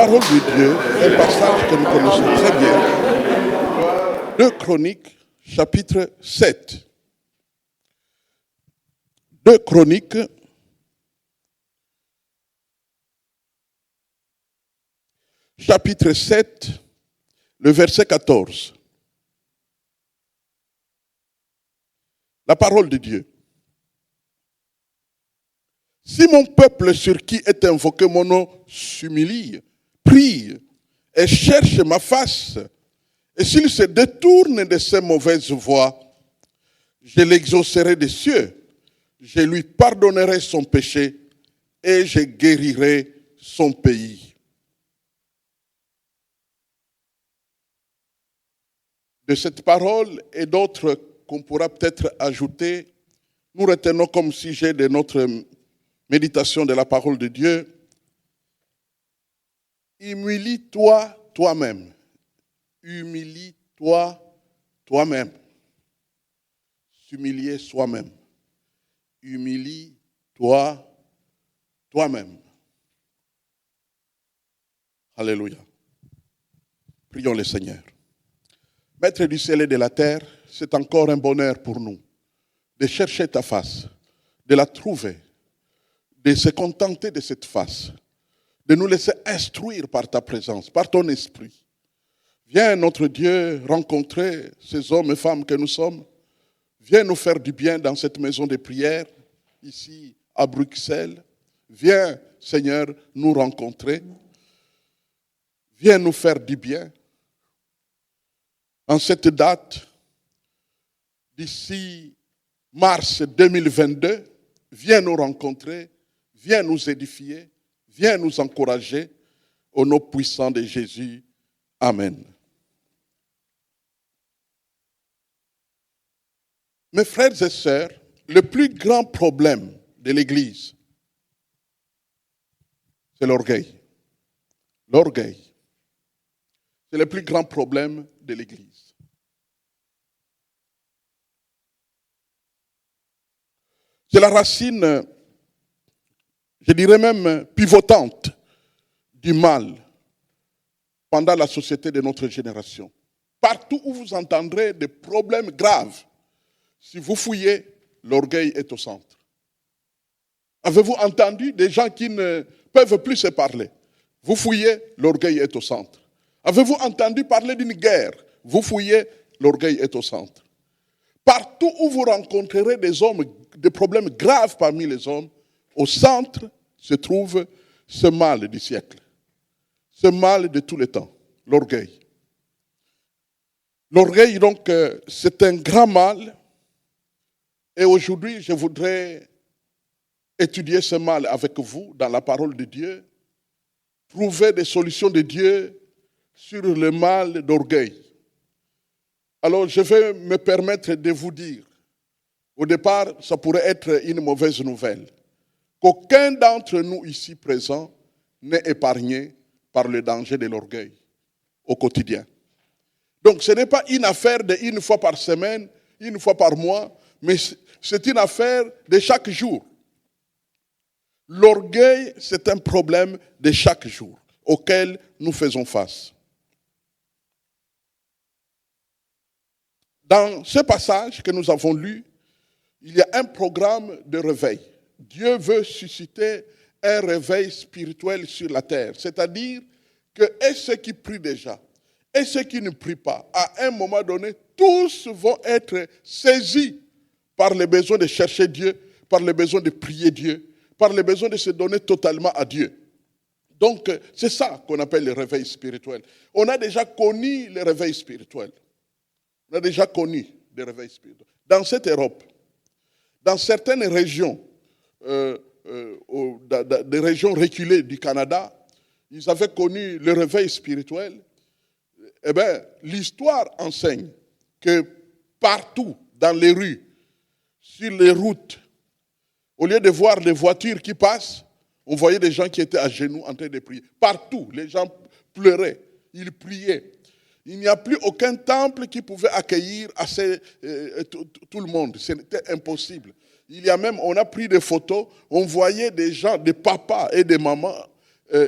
parole de Dieu, un passage que nous connaissons très bien. 2 Chroniques, chapitre 7. 2 Chroniques, chapitre 7, le verset 14. La parole de Dieu. Si mon peuple sur qui est invoqué mon nom s'humilie, prie et cherche ma face, et s'il se détourne de ses mauvaises voies, je l'exaucerai des cieux, je lui pardonnerai son péché et je guérirai son pays. De cette parole et d'autres qu'on pourra peut-être ajouter, nous retenons comme sujet de notre méditation de la parole de Dieu, humilie-toi toi-même. Humilie-toi toi-même. S'humilier soi-même. Humilie-toi toi-même. Alléluia. Prions le Seigneur. Maître du ciel et de la terre, c'est encore un bonheur pour nous de chercher ta face, de la trouver, de se contenter de cette face, de nous laisser instruire par ta présence, par ton esprit. Viens, notre Dieu, rencontrer ces hommes et femmes que nous sommes. Viens nous faire du bien dans cette maison de prière, ici à Bruxelles. Viens, Seigneur, nous rencontrer. Viens nous faire du bien. En cette date, d'ici mars 2022, viens nous rencontrer, viens nous édifier, viens nous encourager au nom puissant de Jésus. Amen. Mes frères et sœurs, le plus grand problème de l'Église, c'est l'orgueil. L'orgueil. C'est le plus grand problème de l'Église. C'est la racine, je dirais même pivotante, du mal pendant la société de notre génération. Partout où vous entendrez des problèmes graves, si vous fouillez, l'orgueil est au centre. Avez-vous entendu des gens qui ne peuvent plus se parler? Vous fouillez, l'orgueil est au centre. Avez-vous entendu parler d'une guerre? Vous fouillez, l'orgueil est au centre. Partout où vous rencontrerez des hommes, des problèmes graves parmi les hommes, au centre se trouve ce mal du siècle. Ce mal de tous les temps, l'orgueil. L'orgueil, donc, c'est un grand mal. Et aujourd'hui, je voudrais étudier ce mal avec vous dans la parole de Dieu, trouver des solutions de Dieu sur le mal d'orgueil. Alors, je vais me permettre de vous dire, au départ, ça pourrait être une mauvaise nouvelle, qu'aucun d'entre nous ici présents n'est épargné par le danger de l'orgueil au quotidien. Donc, ce n'est pas une affaire d'une fois par semaine, une fois par mois, mais c'est une affaire de chaque jour. L'orgueil, c'est un problème de chaque jour auquel nous faisons face. Dans ce passage que nous avons lu, il y a un programme de réveil. Dieu veut susciter un réveil spirituel sur la terre. C'est-à-dire que et ceux qui prient déjà, et ceux qui ne prient pas, à un moment donné, tous vont être saisis par le besoin de chercher Dieu, par le besoin de prier Dieu, par le besoin de se donner totalement à Dieu. Donc, c'est ça qu'on appelle le réveil spirituel. On a déjà connu le réveil spirituel. On a déjà connu des réveils spirituels. Dans cette Europe, dans certaines régions, des régions reculées du Canada, ils avaient connu le réveil spirituel. Eh bien, l'histoire enseigne que partout, dans les rues, sur les routes, au lieu de voir des voitures qui passent, on voyait des gens qui étaient à genoux en train de prier. Partout, les gens pleuraient, ils priaient. Il n'y a plus aucun temple qui pouvait accueillir tout le monde. C'était impossible. Il y a même, on a pris des photos, on voyait des gens, des papas et des mamans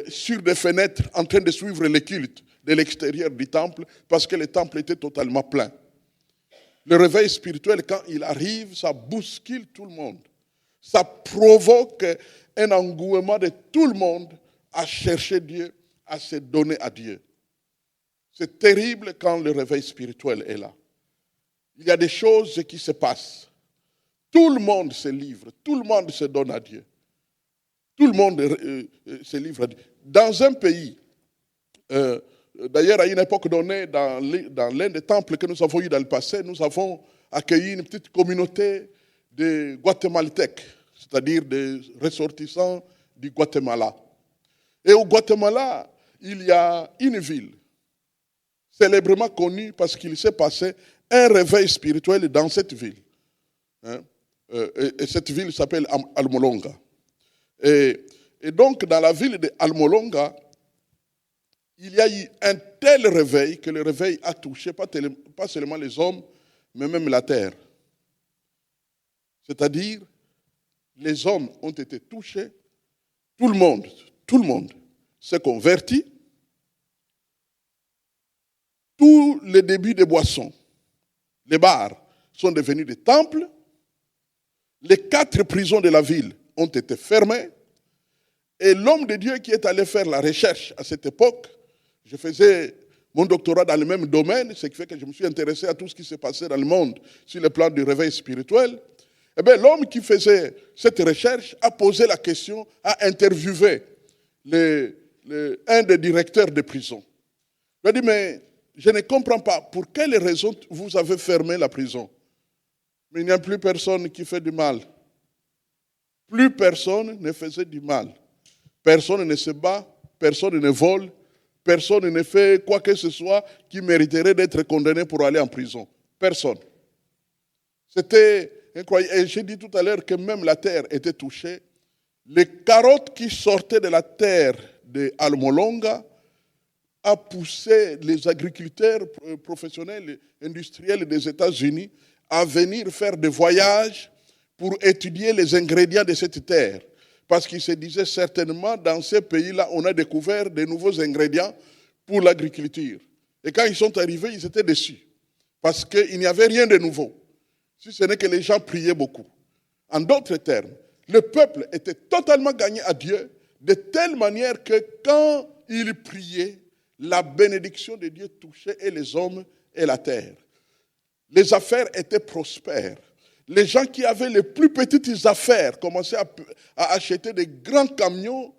sur des fenêtres en train de suivre les cultes de l'extérieur du temple parce que le temple était totalement plein. Le réveil spirituel, quand il arrive, ça bouscule tout le monde. Ça provoque un engouement de tout le monde à chercher Dieu, à se donner à Dieu. C'est terrible quand le réveil spirituel est là. Il y a des choses qui se passent. Tout le monde se livre, tout le monde se donne à Dieu. Tout le monde se livre à Dieu. Dans un pays, d'ailleurs à une époque donnée, dans l'un des temples que nous avons eu dans le passé, nous avons accueilli une petite communauté de Guatémaltèques, c'est-à-dire des ressortissants du Guatemala. Et au Guatemala, il y a une ville célèbrement connue parce qu'il s'est passé un réveil spirituel dans cette ville. Et cette ville s'appelle Almolonga. Et donc, dans la ville d'Almolonga, il y a eu un tel réveil que le réveil a touché pas seulement les hommes, mais même la terre. C'est-à-dire, les hommes ont été touchés, tout le monde s'est converti. Tous les débits de boissons, les bars sont devenus des temples. Les 4 prisons de la ville ont été fermées. Et l'homme de Dieu qui est allé faire la recherche à cette époque, je faisais mon doctorat dans le même domaine, ce qui fait que je me suis intéressé à tout ce qui s'est passé dans le monde sur le plan du réveil spirituel. Eh bien, l'homme qui faisait cette recherche a posé la question, a interviewé un des directeurs de prison. Il a dit, mais je ne comprends pas pour quelles raisons vous avez fermé la prison. Mais il n'y a plus personne qui fait du mal. Plus personne ne faisait du mal. Personne ne se bat, personne ne vole, personne ne fait quoi que ce soit qui mériterait d'être condamné pour aller en prison. Personne. C'était incroyable. Et j'ai dit tout à l'heure que même la terre était touchée. Les carottes qui sortaient de la terre de Almolonga a poussé les agriculteurs professionnels et industriels des États-Unis à venir faire des voyages pour étudier les ingrédients de cette terre. Parce qu'ils se disaient certainement, dans ces pays-là, on a découvert de nouveaux ingrédients pour l'agriculture. Et quand ils sont arrivés, ils étaient déçus. Parce qu'il n'y avait rien de nouveau. Si ce n'est que les gens priaient beaucoup. En d'autres termes, le peuple était totalement gagné à Dieu, de telle manière que quand il priait, la bénédiction de Dieu touchait et les hommes et la terre. Les affaires étaient prospères. Les gens qui avaient les plus petites affaires commençaient à acheter des grands camions,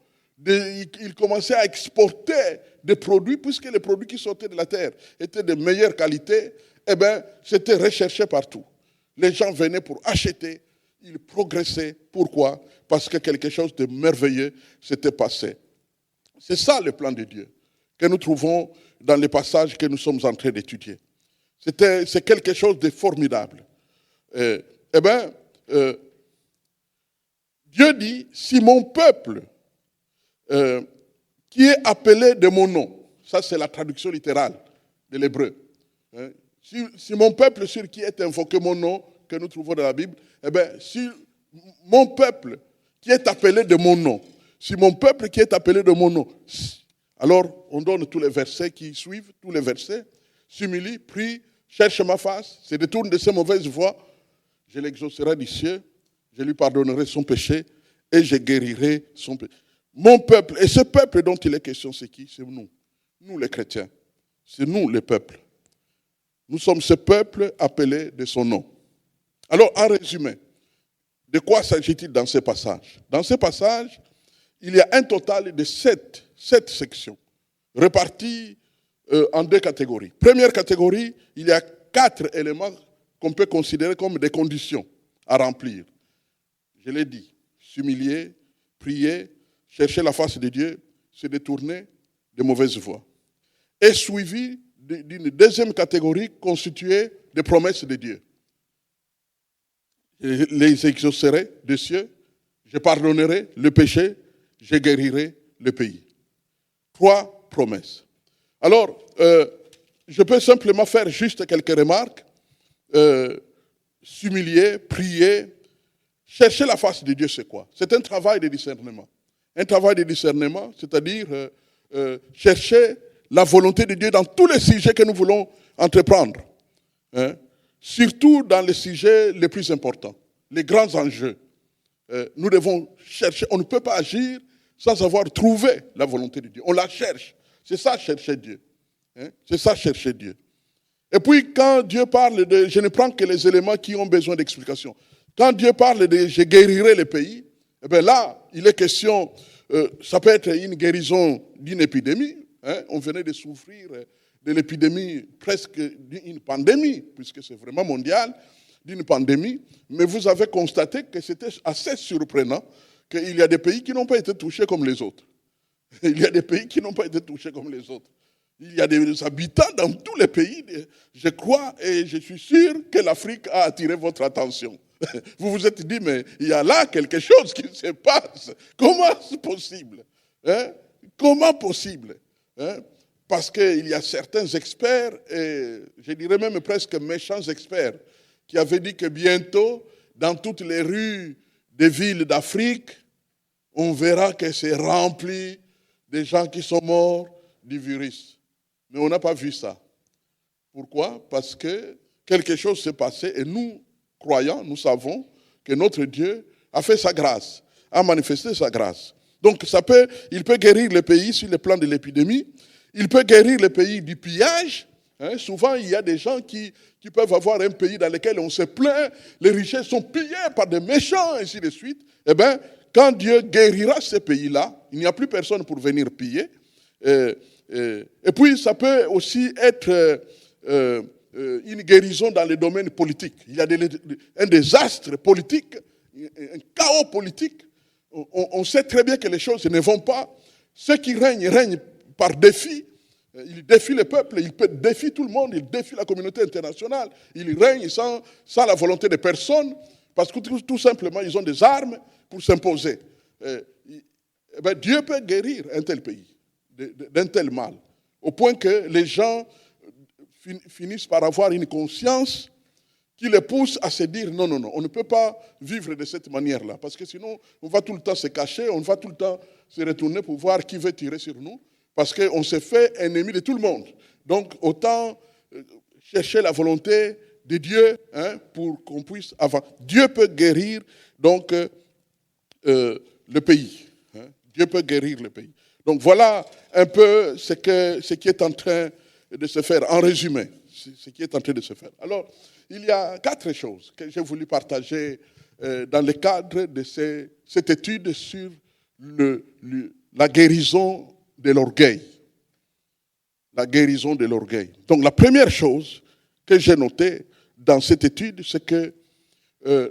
ils commençaient à exporter des produits, puisque les produits qui sortaient de la terre étaient de meilleure qualité, eh bien, c'était recherché partout. Les gens venaient pour acheter, ils progressaient. Pourquoi? Parce que quelque chose de merveilleux s'était passé. C'est ça le plan de Dieu que nous trouvons dans les passages que nous sommes en train d'étudier. C'est quelque chose de formidable. Dieu dit, si mon peuple, qui est appelé de mon nom, ça c'est la traduction littérale de l'hébreu, si mon peuple sur qui est invoqué mon nom, que nous trouvons dans la Bible, si mon peuple qui est appelé de mon nom, si mon peuple qui est appelé de mon nom, alors on donne tous les versets qui suivent, tous les versets, s'humilie, prie, cherche ma face, se détourne de ses mauvaises voies, je l'exaucerai du ciel, je lui pardonnerai son péché et je guérirai son péché. Mon peuple, et ce peuple dont il est question, c'est qui? C'est nous. Nous les chrétiens. C'est nous les peuples. Nous sommes ce peuple appelé de son nom. Alors, en résumé, de quoi s'agit-il dans ces passages? Dans ces passages, il y a un total de 7 sections, réparties en 2 catégories. Première catégorie, il y a 4 éléments qu'on peut considérer comme des conditions à remplir. Je l'ai dit, s'humilier, prier, chercher la face de Dieu, se détourner de mauvaises voies. Et suivi d'une deuxième catégorie constituée des promesses de Dieu. Je les exaucerai des cieux, je pardonnerai le péché, je guérirai le pays. 3 promesses. Alors, je peux simplement faire juste quelques remarques. S'humilier, prier, chercher la face de Dieu, c'est quoi? C'est un travail de discernement. un travail de discernement, c'est-à-dire chercher la volonté de Dieu dans tous les sujets que nous voulons entreprendre. Hein? Surtout dans les sujets les plus importants, les grands enjeux. Nous devons chercher, on ne peut pas agir sans avoir trouvé la volonté de Dieu. On la cherche. C'est ça, chercher Dieu. Hein? C'est ça, chercher Dieu. Et puis, quand Dieu parle de, je ne prends que les éléments qui ont besoin d'explication. Quand Dieu parle de, je guérirai les pays, eh bien là, il est question, ça peut être une guérison d'une épidémie. Hein? On venait de souffrir de l'épidémie, presque d'une pandémie, puisque c'est vraiment mondial, d'une pandémie. Mais vous avez constaté que c'était assez surprenant qu'il y a des pays qui n'ont pas été touchés comme les autres. Il y a des pays qui n'ont pas été touchés comme les autres. Il y a des habitants dans tous les pays. Je crois et je suis sûr que l'Afrique a attiré votre attention. Vous vous êtes dit, mais il y a là quelque chose qui se passe. Comment c'est possible? Hein? Comment possible? Hein? Parce qu'il y a certains experts, et je dirais même presque méchants experts, qui avaient dit que bientôt, dans toutes les rues des villes d'Afrique, on verra que c'est rempli de gens qui sont morts du virus. Mais on n'a pas vu ça. Pourquoi? Parce que quelque chose s'est passé et nous, croyants, nous savons que notre Dieu a fait sa grâce, a manifesté sa grâce. Donc il peut guérir le pays sur le plan de l'épidémie, il peut guérir le pays du pillage. Hein, souvent, il y a des gens qui peuvent avoir un pays dans lequel on se plaint, les richesses sont pillées par des méchants, et ainsi de suite. Eh bien, quand Dieu guérira ces pays-là, il n'y a plus personne pour venir piller. Et puis, ça peut aussi être une guérison dans les domaines politiques. Il y a un désastre politique, un chaos politique. On sait très bien que les choses ne vont pas. Ceux qui règnent par défi. Ils défient le peuple, ils défient tout le monde, ils défient la communauté internationale. Ils règnent sans la volonté de personne, parce que tout simplement, ils ont des armes pour s'imposer. Dieu peut guérir un tel pays d'un tel mal, au point que les gens finissent par avoir une conscience qui les pousse à se dire non, on ne peut pas vivre de cette manière-là, parce que sinon, on va tout le temps se cacher, on va tout le temps se retourner pour voir qui veut tirer sur nous, parce qu'on s'est fait ennemi de tout le monde. Donc, autant chercher la volonté de Dieu pour qu'on puisse avoir. Dieu peut guérir donc le pays. Dieu peut guérir le pays. Donc voilà un peu ce qui est en train de se faire, en résumé, ce qui est en train de se faire. Alors, il y a 4 choses que j'ai voulu partager dans le cadre de cette étude sur la guérison de l'orgueil. La guérison de l'orgueil. Donc la première chose que j'ai notée dans cette étude, c'est que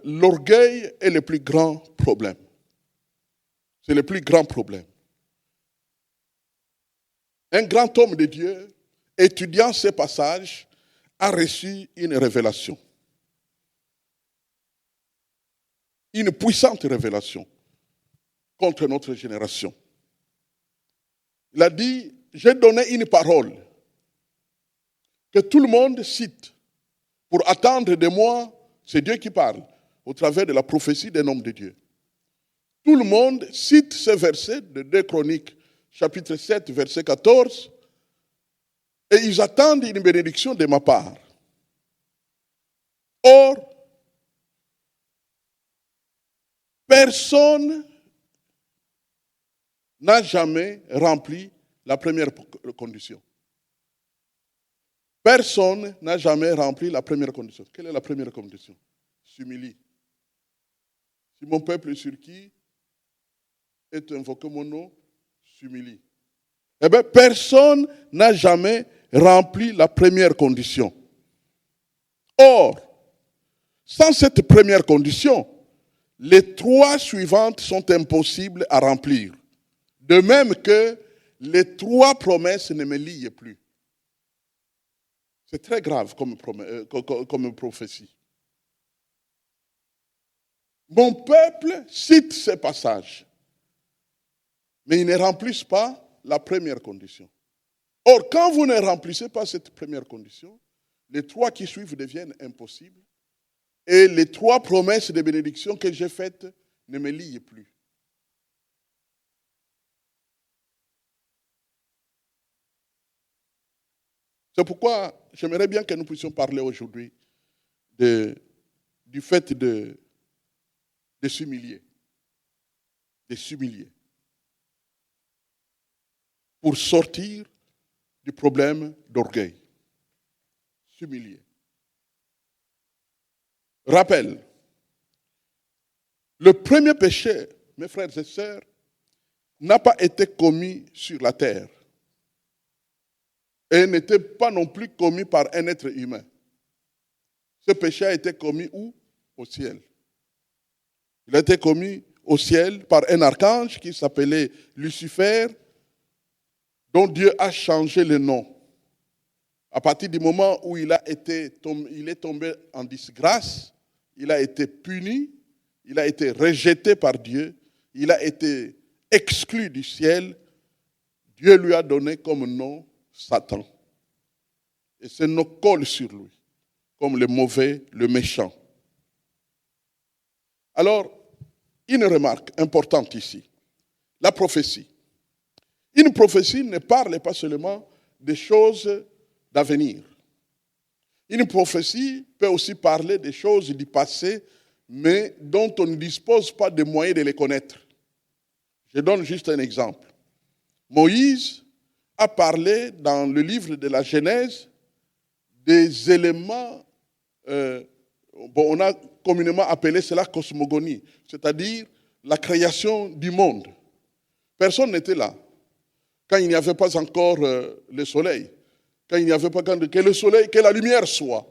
l'orgueil est le plus grand problème. C'est le plus grand problème. Un grand homme de Dieu, étudiant ces passages, a reçu une révélation. Une puissante révélation contre notre génération. Il a dit, j'ai donné une parole que tout le monde cite pour attendre de moi, c'est Dieu qui parle, au travers de la prophétie d'un homme de Dieu. Tout le monde cite ce verset de 2 Chroniques, chapitre 7, verset 14, et ils attendent une bénédiction de ma part. Or, personne n'a jamais rempli la première condition. Personne n'a jamais rempli la première condition. Quelle est la première condition? S'humilie. Si mon peuple sur qui est invoqué mon nom, s'humilie. Eh bien, personne n'a jamais rempli la première condition. Or, sans cette première condition, les 3 suivantes sont impossibles à remplir. De même que les 3 promesses ne me lient plus. C'est très grave comme prophétie. Mon peuple cite ces passages, mais ils ne remplissent pas la première condition. Or, quand vous ne remplissez pas cette première condition, les 3 qui suivent deviennent impossibles et les 3 promesses de bénédiction que j'ai faites ne me lient plus. C'est pourquoi j'aimerais bien que nous puissions parler aujourd'hui du fait de s'humilier. De s'humilier. Pour sortir du problème d'orgueil. S'humilier. Rappel. Le premier péché, mes frères et sœurs, n'a pas été commis sur la terre. Et n'était pas non plus commis par un être humain. Ce péché a été commis où? Au ciel. Il a été commis au ciel par un archange qui s'appelait Lucifer, dont Dieu a changé le nom. À partir du moment où il est tombé en disgrâce, il a été puni, il a été rejeté par Dieu, il a été exclu du ciel. Dieu lui a donné comme nom Satan. Et ce nom colle sur lui, comme le mauvais, le méchant. Alors, une remarque importante ici, la prophétie. Une prophétie ne parle pas seulement des choses d'avenir. Une prophétie peut aussi parler des choses du passé, mais dont on ne dispose pas de moyens de les connaître. Je donne juste un exemple. Moïse a parlé dans le livre de la Genèse des éléments, on a communément appelé cela cosmogonie, c'est-à-dire la création du monde. Personne n'était là quand il n'y avait pas encore le soleil, quand il n'y avait pas que le soleil, que la lumière soit,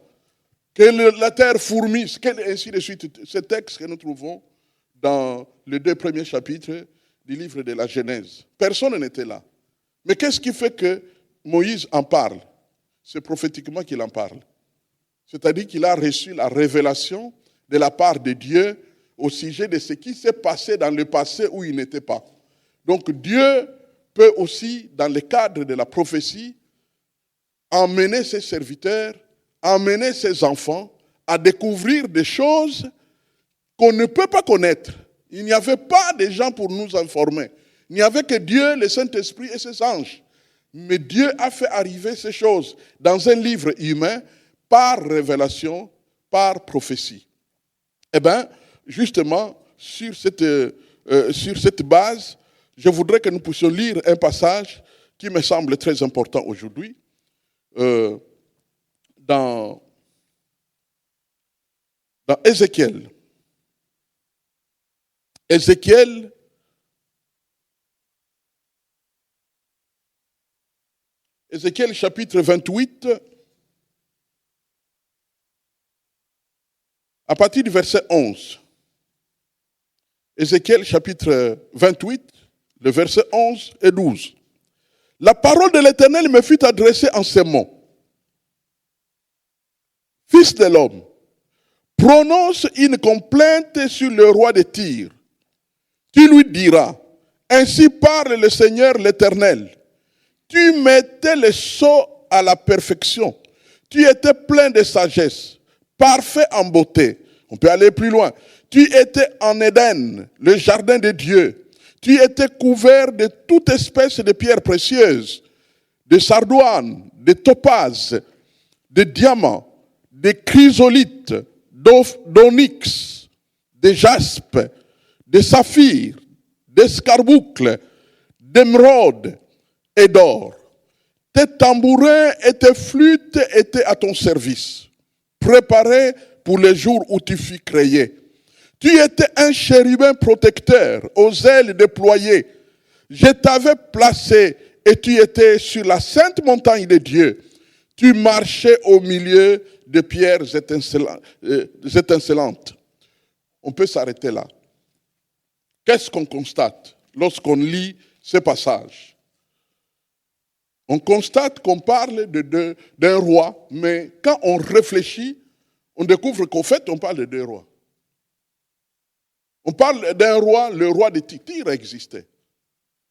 que la terre fourmisse, ainsi de suite. Ce texte que nous trouvons dans les 2 premiers chapitres du livre de la Genèse. Personne n'était là. Mais qu'est-ce qui fait que Moïse en parle? C'est prophétiquement qu'il en parle. C'est-à-dire qu'il a reçu la révélation de la part de Dieu au sujet de ce qui s'est passé dans le passé où il n'était pas. Donc Dieu peut aussi, dans le cadre de la prophétie, emmener ses serviteurs, emmener ses enfants à découvrir des choses qu'on ne peut pas connaître. Il n'y avait pas de gens pour nous informer. Il n'y avait que Dieu, le Saint-Esprit et ses anges. Mais Dieu a fait arriver ces choses dans un livre humain par révélation, par prophétie. Eh bien, justement, sur cette base, je voudrais que nous puissions lire un passage qui me semble très important aujourd'hui, dans Ézéchiel. Ézéchiel, chapitre 28, à partir du verset 11. Ézéchiel, chapitre 28, le verset 11 et 12. La parole de l'Éternel me fut adressée en ces mots. Fils de l'homme, prononce une complainte sur le roi de Tyr. Tu lui diras, ainsi parle le Seigneur l'Éternel. Tu mettais le sceau à la perfection. Tu étais plein de sagesse, parfait en beauté. On peut aller plus loin. Tu étais en Éden, le jardin de Dieu. Tu étais couvert de toute espèce de pierres précieuses, de sardoine, de topazes, de diamants, de chrysolites, d'onyx, de jaspe, de saphir, d'escarboucle, d'émeraude et d'or. Tes tambourins et tes flûtes étaient à ton service, préparés pour les jours où tu fus créé. Tu étais un chérubin protecteur, aux ailes déployées. Je t'avais placé et tu étais sur la sainte montagne de Dieu. Tu marchais au milieu de pierres étincelantes. On peut s'arrêter là. Qu'est-ce qu'on constate lorsqu'on lit ce passage? On constate qu'on parle d'un roi, mais quand on réfléchit, on découvre qu'au fait, on parle de 2 rois. On parle d'un roi, le roi de Tyr. Tyr existait.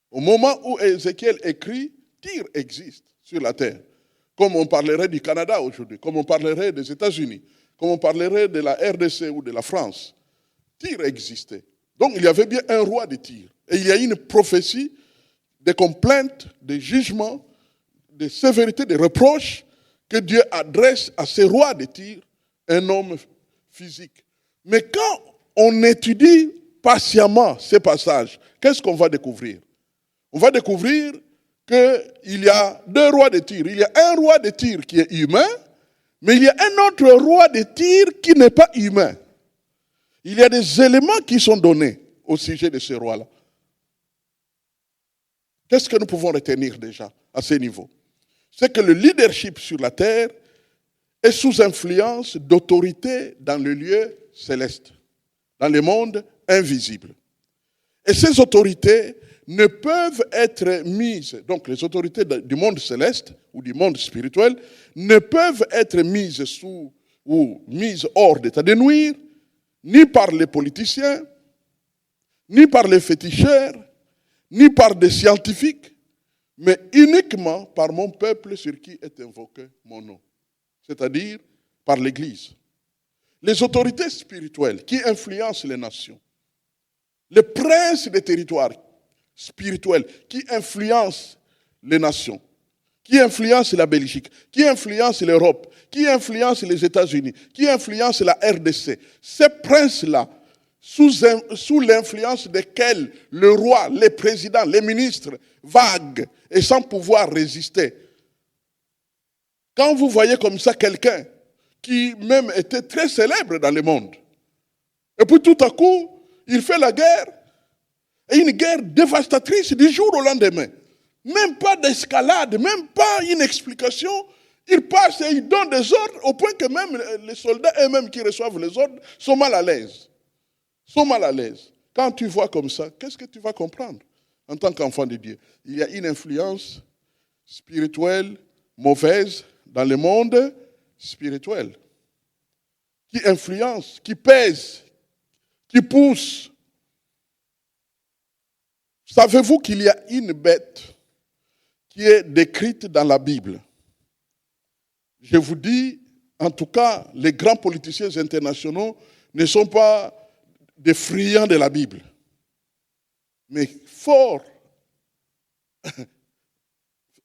Au moment où Ézéchiel écrit, Tyr existe sur la terre. Comme on parlerait du Canada aujourd'hui, comme on parlerait des États-Unis, comme on parlerait de la RDC ou de la France. Tyr existait. Donc il y avait bien un roi de Tyr. Et il y a une prophétie, des complaintes, des jugements, des sévérités, des reproches que Dieu adresse à ces rois de Tyr un homme physique. Mais quand on étudie patiemment ces passages, qu'est-ce qu'on va découvrir? On va découvrir qu'il y a deux rois de Tyr. Il y a un roi de Tyr qui est humain, mais il y a un autre roi de Tyr qui n'est pas humain. Il y a des éléments qui sont donnés au sujet de ce roi-là. Qu'est-ce que nous pouvons retenir déjà à ce niveau? C'est que le leadership sur la terre est sous influence d'autorités dans le lieu céleste, dans le monde invisible. Et ces autorités ne peuvent être mises, donc les autorités du monde céleste ou du monde spirituel, ne peuvent être mises sous ou mises hors d'état de nuire, ni par les politiciens, ni par les féticheurs, ni par des scientifiques, mais uniquement par mon peuple sur qui est invoqué mon nom, c'est-à-dire par l'Église. Les autorités spirituelles qui influencent les nations, les princes des territoires spirituels qui influencent les nations, qui influencent la Belgique, qui influencent l'Europe, qui influencent les États-Unis, qui influencent la RDC, ces princes-là, sous l'influence desquels le roi, les présidents, les ministres vaguent et sans pouvoir résister. Quand vous voyez comme ça quelqu'un qui même était très célèbre dans le monde, et puis tout à coup, il fait la guerre, et une guerre dévastatrice du jour au lendemain. Même pas d'escalade, même pas une explication. Il passe et il donne des ordres au point que même les soldats eux-mêmes qui reçoivent les ordres sont mal à l'aise. Quand tu vois comme ça, qu'est-ce que tu vas comprendre en tant qu'enfant de Dieu? Il y a une influence spirituelle mauvaise dans le monde spirituel qui influence, qui pèse, qui pousse. Savez-vous qu'il y a une bête qui est décrite dans la Bible? Je vous dis, en tout cas, les grands politiciens internationaux ne sont pas des friands de la Bible. Mais fort,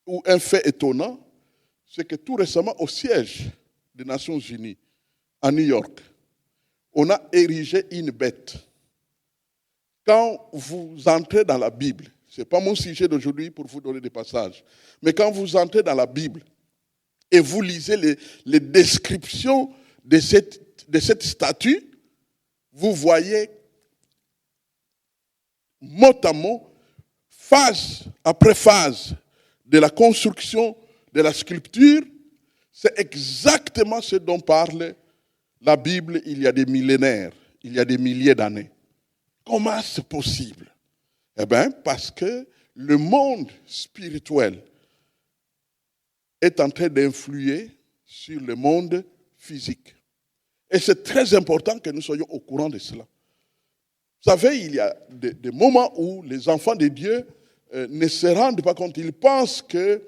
ou un fait étonnant, c'est que tout récemment, au siège des Nations Unies, à New York, on a érigé une bête. Quand vous entrez dans la Bible, ce n'est pas mon sujet d'aujourd'hui pour vous donner des passages, mais quand vous entrez dans la Bible et vous lisez les descriptions de cette statue, vous voyez mot à mot, phase après phase de la construction de la sculpture, c'est exactement ce dont parle la Bible il y a des millénaires, il y a des milliers d'années. Comment c'est possible? Eh bien, parce que le monde spirituel est en train d'influer sur le monde physique. Et c'est très important que nous soyons au courant de cela. Vous savez, il y a des moments où les enfants de Dieu ne se rendent pas compte. Ils pensent que,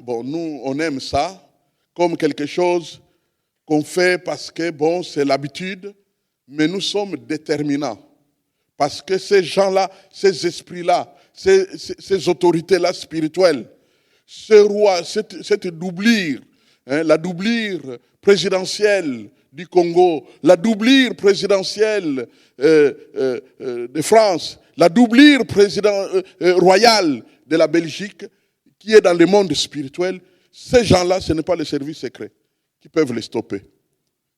nous, on aime ça comme quelque chose qu'on fait parce que, c'est l'habitude, mais nous sommes déterminants. Parce que ces gens-là, ces esprits-là, ces autorités-là spirituelles, ce roi, cette doublure, la doublure présidentielle du Congo, la doublure présidentielle de France, la doublure royale de la Belgique, qui est dans le monde spirituel, ces gens-là, ce n'est pas les services secrets qui peuvent les stopper,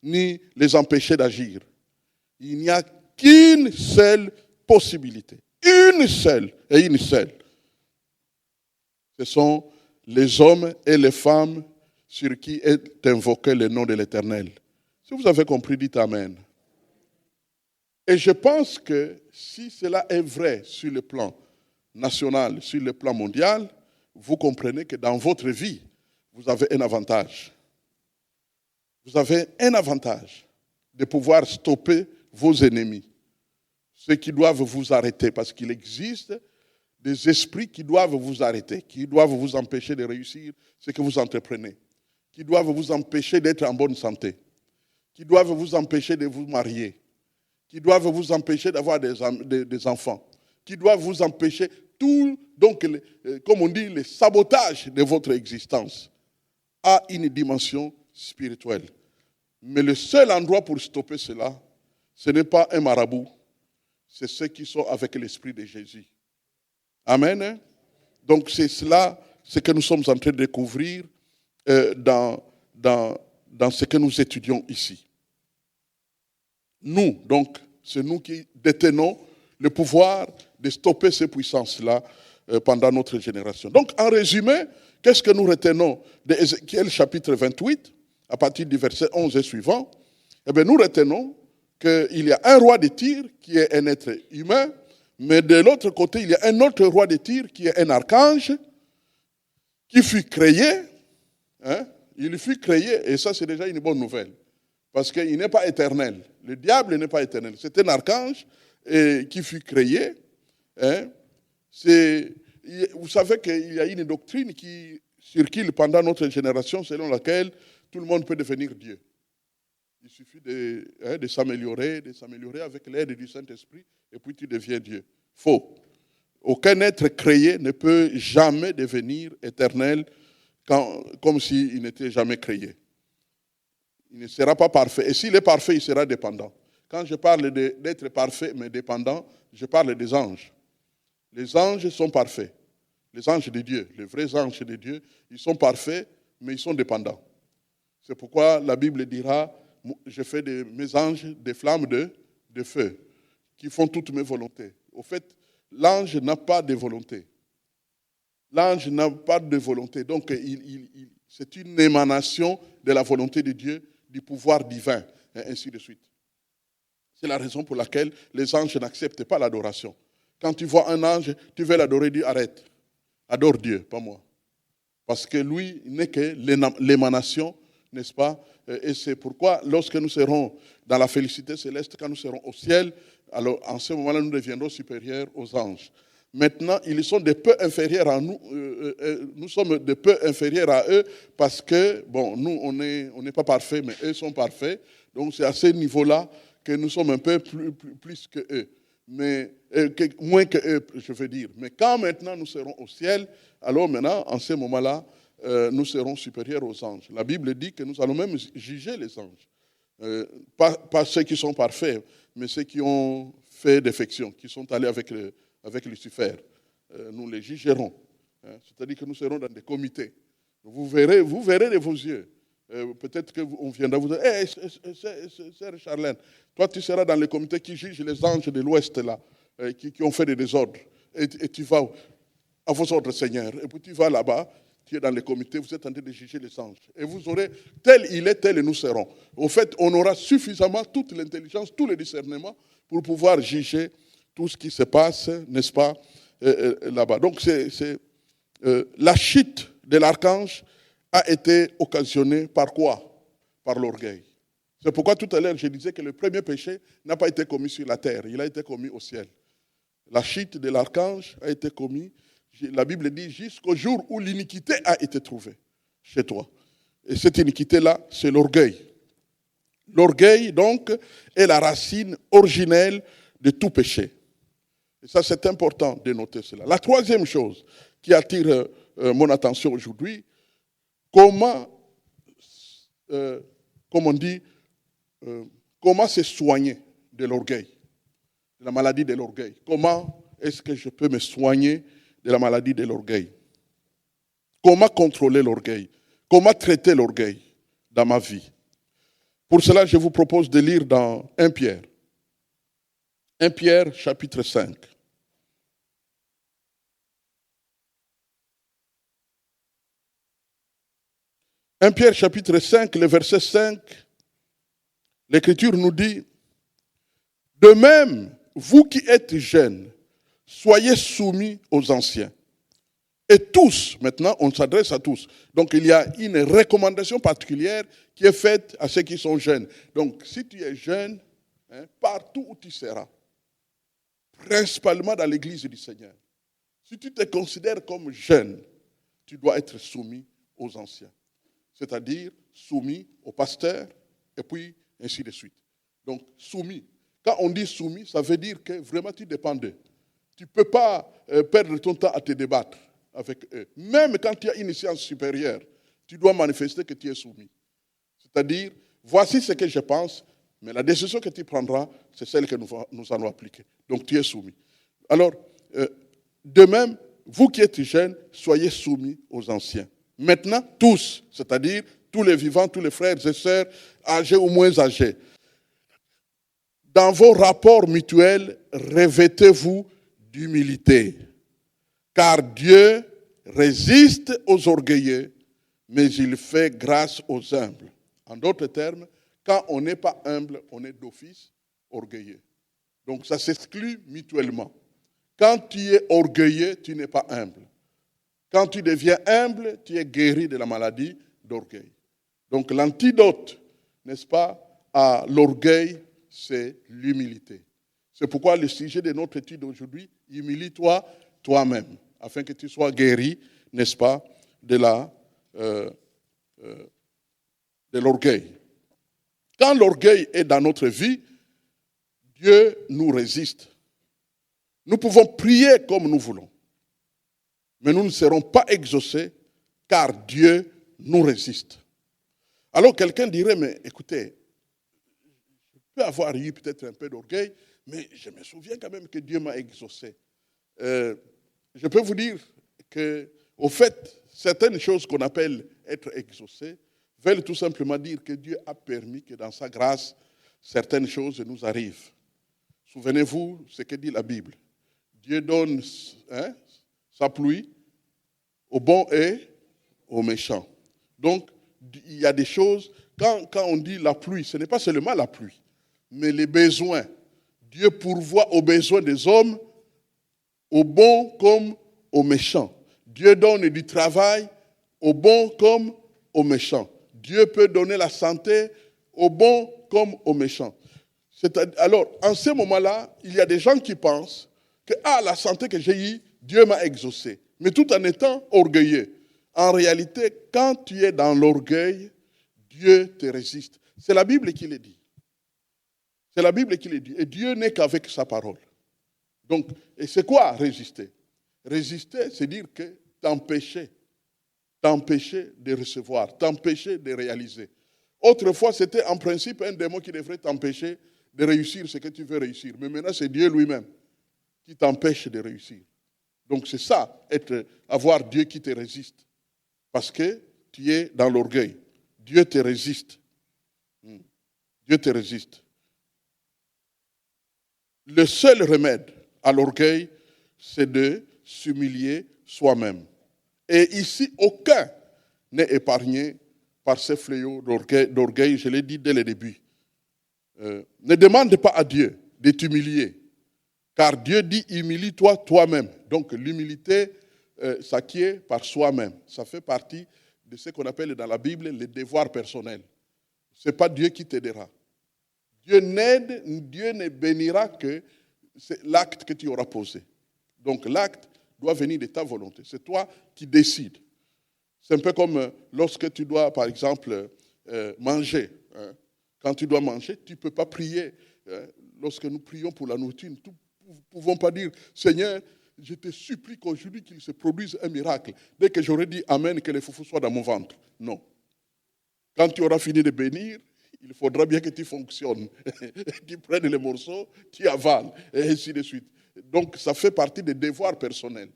ni les empêcher d'agir. Il n'y a qu'une seule possibilité, une seule. Ce sont les hommes et les femmes sur qui est invoqué le nom de l'Éternel. Si vous avez compris, dites Amen. Et je pense que si cela est vrai sur le plan national, sur le plan mondial, vous comprenez que dans votre vie, vous avez un avantage. Vous avez un avantage de pouvoir stopper vos ennemis, ceux qui doivent vous arrêter, parce qu'il existe des esprits qui doivent vous arrêter, qui doivent vous empêcher de réussir ce que vous entreprenez, qui doivent vous empêcher d'être en bonne santé, qui doivent vous empêcher de vous marier, qui doivent vous empêcher d'avoir des enfants, qui doivent vous empêcher tout, donc, comme on dit, le sabotage de votre existence. a une dimension spirituelle. Mais le seul endroit pour stopper cela, ce n'est pas un marabout, c'est ceux qui sont avec l'Esprit de Jésus. Amen. Hein? Donc c'est cela, ce que nous sommes en train de découvrir dans ce que nous étudions ici. Nous, donc, c'est nous qui détenons le pouvoir de stopper ces puissances-là pendant notre génération. Donc, en résumé, qu'est-ce que nous retenons d'Ézéchiel chapitre 28, à partir du verset 11 et suivant? Eh bien, nous retenons qu'il y a un roi de Tyr qui est un être humain, mais de l'autre côté, il y a un autre roi de Tyr qui est un archange qui fut créé. Hein? Il fut créé, et ça c'est déjà une bonne nouvelle, parce qu'il n'est pas éternel. Le diable n'est pas éternel. C'est un archange qui fut créé. Hein? Vous savez qu'il y a une doctrine qui circule pendant notre génération selon laquelle tout le monde peut devenir Dieu. Il suffit de s'améliorer avec l'aide du Saint-Esprit, et puis tu deviens Dieu. Faux. Aucun être créé ne peut jamais devenir éternel comme s'il n'était jamais créé. Il ne sera pas parfait. Et s'il est parfait, il sera dépendant. Quand je parle d'être parfait mais dépendant, je parle des anges. Les anges sont parfaits. Les anges de Dieu, les vrais anges de Dieu, ils sont parfaits, mais ils sont dépendants. C'est pourquoi la Bible dira, je fais de mes anges des flammes de feu, qui font toutes mes volontés. Au fait, l'ange n'a pas de volonté. L'ange n'a pas de volonté. Donc, c'est une émanation de la volonté de Dieu, du pouvoir divin, et ainsi de suite. C'est la raison pour laquelle les anges n'acceptent pas l'adoration. Quand tu vois un ange, tu veux l'adorer, dis arrête. Adore Dieu, pas moi. Parce que lui n'est que l'émanation, n'est-ce pas? Et c'est pourquoi, lorsque nous serons dans la félicité céleste, quand nous serons au ciel, alors en ce moment-là, nous deviendrons supérieurs aux anges. Maintenant, ils sont de peu inférieurs à nous. Nous sommes de peu inférieurs à eux parce que, bon, nous, on n'est pas parfaits, mais eux sont parfaits. Donc, c'est à ce niveau-là que nous sommes un peu plus que eux. Mais moins que eux, je veux dire. Mais quand maintenant nous serons au ciel, alors maintenant, en ce moment-là, nous serons supérieurs aux anges. La Bible dit que nous allons même juger les anges. Pas ceux qui sont parfaits, mais ceux qui ont fait défection, qui sont allés avec Lucifer. Nous les jugerons. C'est-à-dire que nous serons dans des comités. Vous verrez de vos yeux. Peut-être qu'on viendra vous dire, hey, sœur Charlène, toi tu seras dans le comité qui juge les anges de l'Ouest là, qui ont fait des désordres. Et tu vas à vos ordres, Seigneur. Et puis tu vas là-bas, tu es dans le comité, vous êtes en train de juger les anges. Et vous aurez, tel il est, tel et nous serons. Au fait, on aura suffisamment toute l'intelligence, tout le discernement pour pouvoir juger tout ce qui se passe, n'est-ce pas, là-bas. Donc la chute de l'archange a été occasionnée par quoi? Par l'orgueil. C'est pourquoi tout à l'heure je disais que le premier péché n'a pas été commis sur la terre, il a été commis au ciel. La chute de l'archange a été commise, la Bible dit, jusqu'au jour où l'iniquité a été trouvée chez toi. Et cette iniquité-là, c'est l'orgueil. L'orgueil, donc, est la racine originelle de tout péché. Et ça, c'est important de noter cela. La troisième chose qui attire mon attention aujourd'hui, comment se soigner de l'orgueil, de la maladie de l'orgueil? Comment est-ce que je peux me soigner de la maladie de l'orgueil? Comment contrôler l'orgueil? Comment traiter l'orgueil dans ma vie? Pour cela, je vous propose de lire dans 1 Pierre. 1 Pierre, chapitre 5. 1 Pierre, chapitre 5, le verset 5, l'Écriture nous dit, « De même, vous qui êtes jeunes, soyez soumis aux anciens. » Et tous, maintenant, on s'adresse à tous. Donc, il y a une recommandation particulière qui est faite à ceux qui sont jeunes. Donc, si tu es jeune, partout où tu seras, principalement dans l'église du Seigneur, si tu te considères comme jeune, tu dois être soumis aux anciens. C'est-à-dire soumis au pasteur, et puis ainsi de suite. Donc, soumis. Quand on dit soumis, ça veut dire que vraiment tu dépends d'eux. Tu ne peux pas perdre ton temps à te débattre avec eux. Même quand tu as une science supérieure, tu dois manifester que tu es soumis. C'est-à-dire, voici ce que je pense, mais la décision que tu prendras, c'est celle que nous allons appliquer. Donc tu es soumis. Alors, de même, vous qui êtes jeunes, soyez soumis aux anciens. Maintenant, tous, c'est-à-dire tous les vivants, tous les frères et sœurs, âgés ou moins âgés, dans vos rapports mutuels, revêtez-vous d'humilité. Car Dieu résiste aux orgueilleux, mais il fait grâce aux humbles. En d'autres termes, quand on n'est pas humble, on est d'office orgueilleux. Donc ça s'exclut mutuellement. Quand tu es orgueilleux, tu n'es pas humble. Quand tu deviens humble, tu es guéri de la maladie d'orgueil. Donc l'antidote, n'est-ce pas, à l'orgueil, c'est l'humilité. C'est pourquoi le sujet de notre étude aujourd'hui, humilie-toi toi-même, afin que tu sois guéri, n'est-ce pas, de l'orgueil. Quand l'orgueil est dans notre vie, Dieu nous résiste. Nous pouvons prier comme nous voulons, mais nous ne serons pas exaucés car Dieu nous résiste. Alors quelqu'un dirait, mais écoutez, je peux avoir eu peut-être un peu d'orgueil, mais je me souviens quand même que Dieu m'a exaucé. Je peux vous dire qu'au fait, certaines choses qu'on appelle être exaucé veulent tout simplement dire que Dieu a permis que dans sa grâce, certaines choses nous arrivent. Souvenez-vous ce que dit la Bible. Dieu donne sa pluie aux bons et aux méchants. Donc, il y a des choses, quand on dit la pluie, ce n'est pas seulement la pluie, mais les besoins. Dieu pourvoit aux besoins des hommes, aux bons comme aux méchants. Dieu donne du travail aux bons comme aux méchants. Dieu peut donner la santé aux bons comme aux méchants. Alors, en ce moment-là, il y a des gens qui pensent que la santé que j'ai eue, Dieu m'a exaucé. Mais tout en étant orgueilleux. En réalité, quand tu es dans l'orgueil, Dieu te résiste. C'est la Bible qui le dit. C'est la Bible qui le dit. Et Dieu n'est qu'avec sa parole. Donc, et c'est quoi résister? Résister, c'est dire que t'empêcher de recevoir, t'empêcher de réaliser. Autrefois, c'était en principe un démon qui devrait t'empêcher de réussir ce que tu veux réussir. Mais maintenant, c'est Dieu lui-même qui t'empêche de réussir. Donc c'est ça, avoir Dieu qui te résiste. Parce que tu es dans l'orgueil. Dieu te résiste. Dieu te résiste. Le seul remède à l'orgueil, c'est de s'humilier soi-même. Et ici, aucun n'est épargné par ces fléaux d'orgueil, je l'ai dit dès le début. Ne demande pas à Dieu de t'humilier, car Dieu dit humilie-toi toi-même. Donc l'humilité s'acquiert par soi-même. Ça fait partie de ce qu'on appelle dans la Bible les devoirs personnels. Ce n'est pas Dieu qui t'aidera. Dieu ne bénira que l'acte que tu auras posé. Donc l'acte doit venir de ta volonté. C'est toi qui décides. C'est un peu comme lorsque tu dois, par exemple, manger. Quand tu dois manger, tu ne peux pas prier. Lorsque nous prions pour la nourriture, nous ne pouvons pas dire, Seigneur, je te supplie qu'aujourd'hui qu'il se produise un miracle. Dès que j'aurais dit Amen, que le foufou soit dans mon ventre. Non. Quand tu auras fini de bénir, il faudra bien que tu fonctionnes. Tu prennes les morceaux, tu avales, et ainsi de suite. Donc, ça fait partie des devoirs personnels.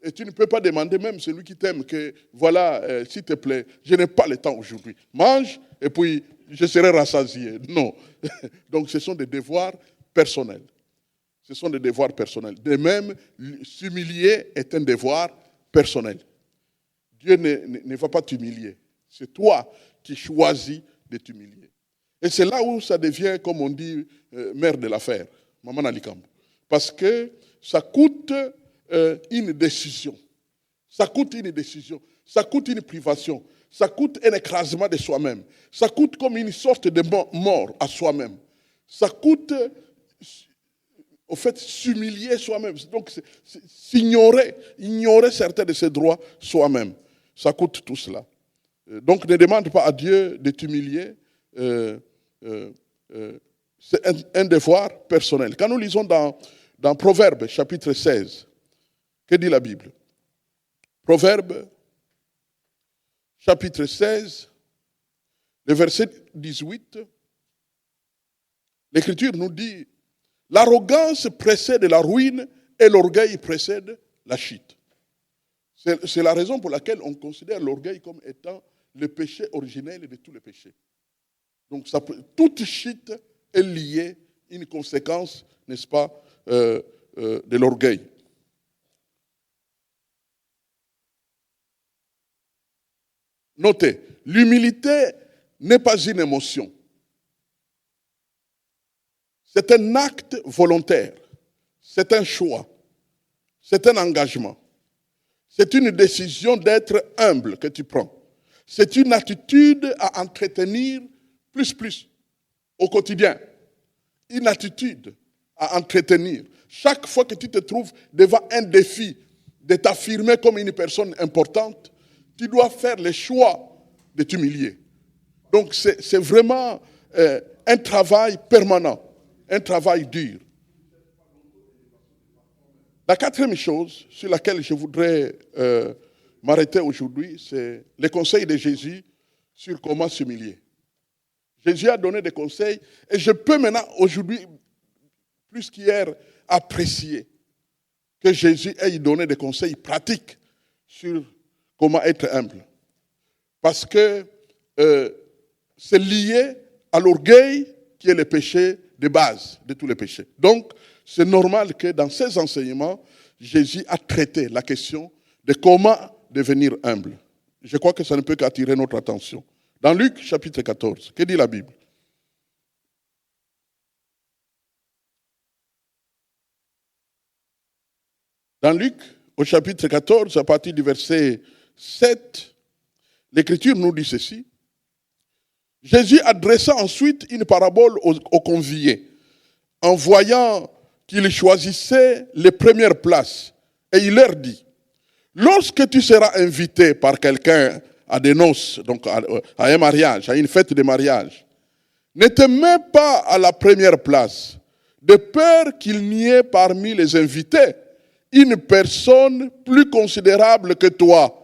Et tu ne peux pas demander même celui qui t'aime que, voilà, s'il te plaît, je n'ai pas le temps aujourd'hui. Mange, et puis je serai rassasié. Non. Donc, ce sont des devoirs personnels. Ce sont des devoirs personnels. De même, s'humilier est un devoir personnel. Dieu ne va pas t'humilier. C'est toi qui choisis de t'humilier. Et c'est là où ça devient, comme on dit, mère de l'affaire, Maman Nalikambo. Parce que ça coûte une décision. Ça coûte une décision. Ça coûte une privation. Ça coûte un écrasement de soi-même. Ça coûte comme une sorte de mort à soi-même. Ça coûte, au fait, s'humilier soi-même. Donc, ignorer certains de ses droits soi-même. Ça coûte tout cela. Donc, ne demande pas à Dieu de t'humilier. C'est un devoir personnel. Quand nous lisons dans Proverbes, chapitre 16, que dit la Bible? Proverbes, chapitre 16, le verset 18, l'Écriture nous dit « L'arrogance précède la ruine et l'orgueil précède la chute. » C'est la raison pour laquelle on considère l'orgueil comme étant le péché originel de tous les péchés. Donc toute chute est liée, une conséquence, n'est-ce pas, de l'orgueil. Notez, l'humilité n'est pas une émotion. C'est un acte volontaire. C'est un choix. C'est un engagement. C'est une décision d'être humble que tu prends. C'est une attitude à entretenir plus au quotidien. Une attitude à entretenir. Chaque fois que tu te trouves devant un défi de t'affirmer comme une personne importante, tu dois faire le choix de t'humilier. Donc c'est vraiment un travail permanent, un travail dur. La quatrième chose sur laquelle je voudrais m'arrêter aujourd'hui, c'est les conseils de Jésus sur comment s'humilier. Jésus a donné des conseils et je peux maintenant, aujourd'hui, plus qu'hier, apprécier que Jésus ait donné des conseils pratiques sur comment être humble. Parce que c'est lié à l'orgueil qui est le péché de base de tous les péchés. Donc, c'est normal que dans ses enseignements, Jésus a traité la question de comment devenir humble. Je crois que ça ne peut qu'attirer notre attention. Dans Luc chapitre 14, que dit la Bible? Dans Luc, au chapitre 14, à partir du verset 7, l'Écriture nous dit ceci. Jésus adressa ensuite une parabole aux conviés, en voyant qu'ils choisissaient les premières places. Et il leur dit, lorsque tu seras invité par quelqu'un à des noces, donc à un mariage, à une fête de mariage, ne te mets pas à la première place, de peur qu'il n'y ait parmi les invités une personne plus considérable que toi.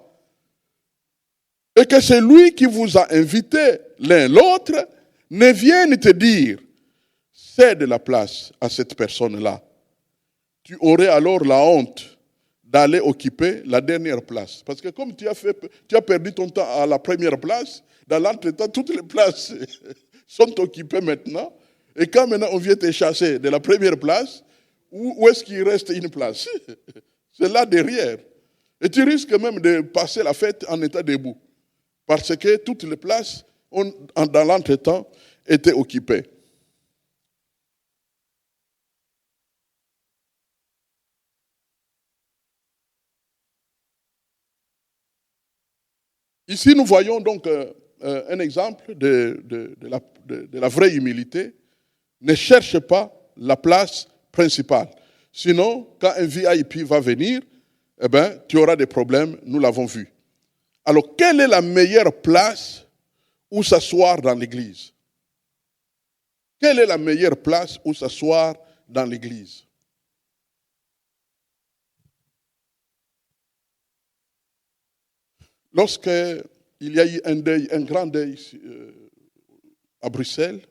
Et que celui qui vous a invité, l'un l'autre, ne vienne te dire, cède la place à cette personne-là. Tu aurais alors la honte d'aller occuper la dernière place. Parce que comme tu as perdu ton temps à la première place, dans l'entretemps, toutes les places sont occupées maintenant. Et quand maintenant on vient te chasser de la première place, où est-ce qu'il reste une place? C'est là derrière. Et tu risques même de passer la fête en état debout. Parce que toutes les places, dans l'entretemps, étaient occupées. Ici, nous voyons donc un exemple de la vraie humilité. Ne cherche pas la place principale. Sinon, quand un VIP va venir, eh ben, tu auras des problèmes, nous l'avons vu. Alors, quelle est la meilleure place où s'asseoir dans l'église? Quelle est la meilleure place où s'asseoir dans l'église? Lorsqu'il y a eu un grand deuil à Bruxelles,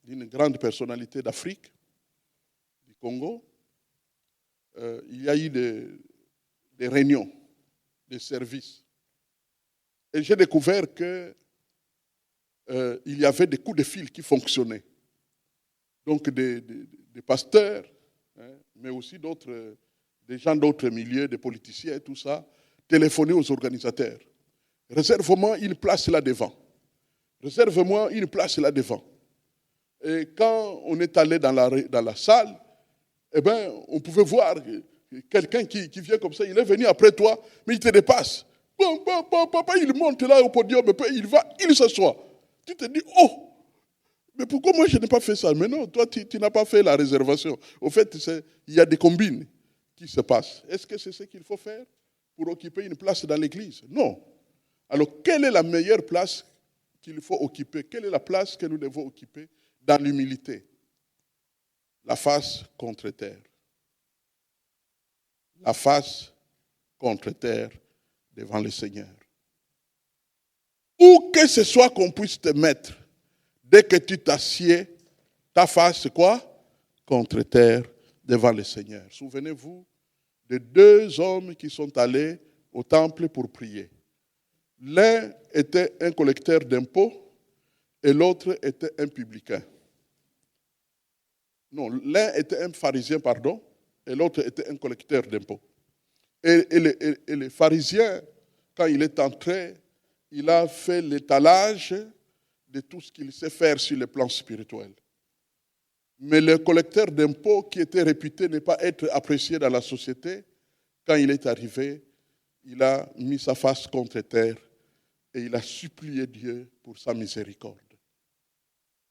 d'une grande personnalité d'Afrique, du Congo, il y a eu des réunions, des services. Et j'ai découvert qu'il y avait des coups de fil qui fonctionnaient. Donc des pasteurs, hein, mais aussi des gens d'autres milieux, des politiciens, tout ça, téléphonaient aux organisateurs. Réserve-moi une place là-devant. Réserve-moi une place là-devant. Et quand on est allé dans la salle, eh ben, on pouvait voir quelqu'un qui vient comme ça, il est venu après toi, mais il te dépasse. Papa, il monte là au podium, il s'assoit. Tu te dis, oh, mais pourquoi moi je n'ai pas fait ça? Mais non, toi tu n'as pas fait la réservation. Au fait, il y a des combines qui se passent. Est-ce que c'est ce qu'il faut faire pour occuper une place dans l'église? Non. Alors, quelle est la meilleure place qu'il faut occuper? Quelle est la place que nous devons occuper dans l'humilité? La face contre terre. La face contre terre devant le Seigneur. Où que ce soit qu'on puisse te mettre, dès que tu t'assieds, ta face, c'est quoi? Contre terre devant le Seigneur. Souvenez-vous de 2 hommes qui sont allés au temple pour prier. L'un était un collecteur d'impôts et l'autre était un publicain. Non, l'un était un pharisien, pardon, et l'autre était un collecteur d'impôts. Et le pharisien, quand il est entré, il a fait l'étalage de tout ce qu'il sait faire sur le plan spirituel. Mais le collecteur d'impôts, qui était réputé ne pas être apprécié dans la société, quand il est arrivé, il a mis sa face contre terre et il a supplié Dieu pour sa miséricorde.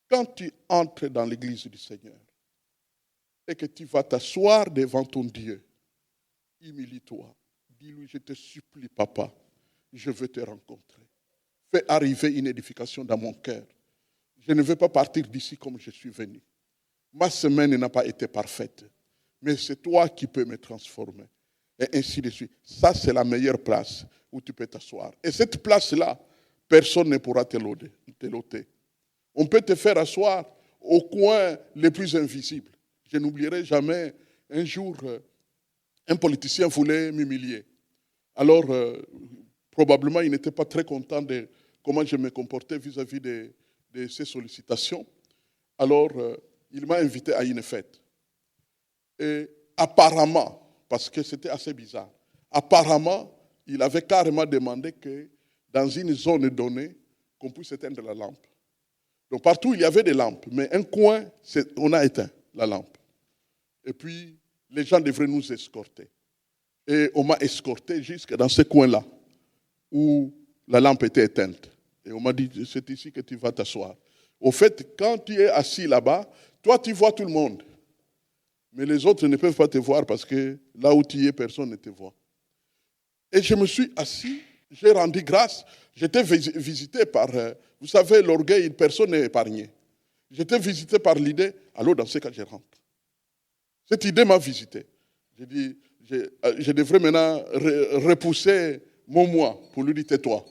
Quand tu entres dans l'église du Seigneur et que tu vas t'asseoir devant ton Dieu, humilie-toi. Dis-lui, je te supplie, papa, je veux te rencontrer. Fais arriver une édification dans mon cœur. Je ne veux pas partir d'ici comme je suis venu. Ma semaine n'a pas été parfaite, mais c'est toi qui peux me transformer. Et ainsi de suite. Ça, c'est la meilleure place où tu peux t'asseoir. Et cette place-là, personne ne pourra te l'ôter. On peut te faire asseoir au coin le plus invisible. Je n'oublierai jamais, un jour, un politicien voulait m'humilier. Alors, probablement, il n'était pas très content de comment je me comportais vis-à-vis de ses sollicitations. Alors, il m'a invité à une fête. Et apparemment, parce que c'était assez bizarre, apparemment, il avait carrément demandé que dans une zone donnée, qu'on puisse éteindre la lampe. Donc partout, il y avait des lampes, mais un coin, on a éteint la lampe. Et puis, les gens devraient nous escorter. Et on m'a escorté jusque dans ce coin-là, où la lampe était éteinte. Et on m'a dit, c'est ici que tu vas t'asseoir. Au fait, quand tu es assis là-bas, toi, tu vois tout le monde. Mais les autres ne peuvent pas te voir parce que là où tu es, personne ne te voit. Et je me suis assis, j'ai rendu grâce. J'étais visité par, vous savez, l'orgueil, personne n'est épargné. J'étais visité par l'idée, alors dans ce cas, je rentre. Cette idée m'a visité. J'ai dit, je devrais maintenant repousser mon moi pour lui dire, tais-toi.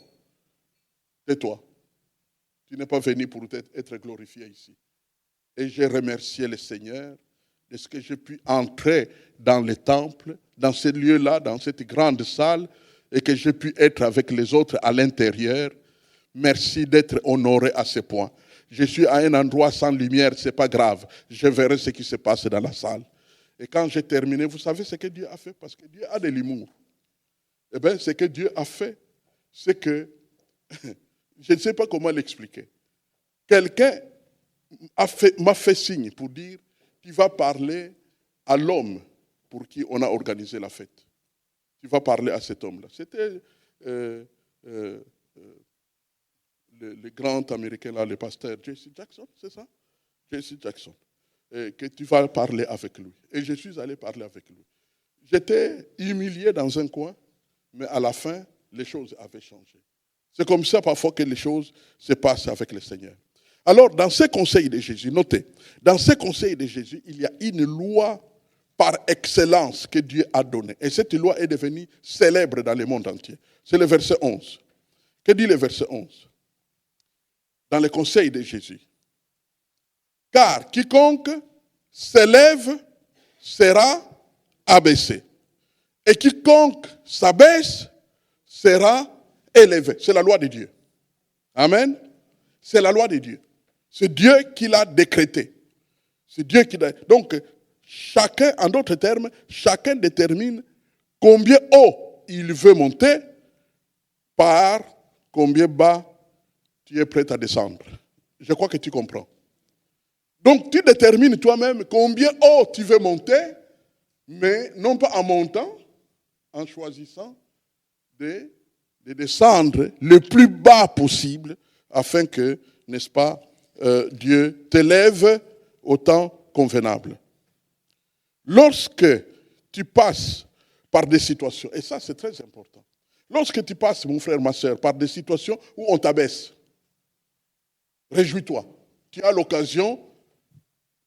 Tais-toi. Tu n'es pas venu pour être glorifié ici. Et j'ai remercié le Seigneur de ce que j'ai pu entrer dans le temple, dans ce lieu-là, dans cette grande salle, et que j'ai pu être avec les autres à l'intérieur. Merci d'être honoré à ce point. Je suis à un endroit sans lumière, ce n'est pas grave. Je verrai ce qui se passe dans la salle. Et quand j'ai terminé, vous savez ce que Dieu a fait? Parce que Dieu a de l'humour. Eh bien, ce que Dieu a fait, c'est que, je ne sais pas comment l'expliquer. Quelqu'un m'a fait signe pour dire, tu vas parler à l'homme pour qui on a organisé la fête. Tu vas parler à cet homme-là. C'était le grand Américain, là, le pasteur Jesse Jackson, c'est ça? Jesse Jackson. Et que tu vas parler avec lui. Et je suis allé parler avec lui. J'étais humilié dans un coin, mais à la fin, les choses avaient changé. C'est comme ça parfois que les choses se passent avec le Seigneur. Alors, dans ces conseils de Jésus, notez, dans ces conseils de Jésus, il y a une loi par excellence que Dieu a donnée. Et cette loi est devenue célèbre dans le monde entier. C'est le verset 11. Que dit le verset 11? Dans les conseils de Jésus. Car quiconque s'élève sera abaissé. Et quiconque s'abaisse sera élevé. C'est la loi de Dieu. Amen. C'est la loi de Dieu. C'est Dieu qui l'a décrété. C'est Dieu qui l'a. Donc, chacun, en d'autres termes, chacun détermine combien haut il veut monter par combien bas tu es prêt à descendre. Je crois que tu comprends. Donc, tu détermines toi-même combien haut tu veux monter, mais non pas en montant, en choisissant de descendre le plus bas possible afin que, n'est-ce pas, Dieu t'élève au temps convenable. Lorsque tu passes par des situations, et ça c'est très important, lorsque tu passes, mon frère, ma soeur, par des situations où on t'abaisse, réjouis-toi. Tu as l'occasion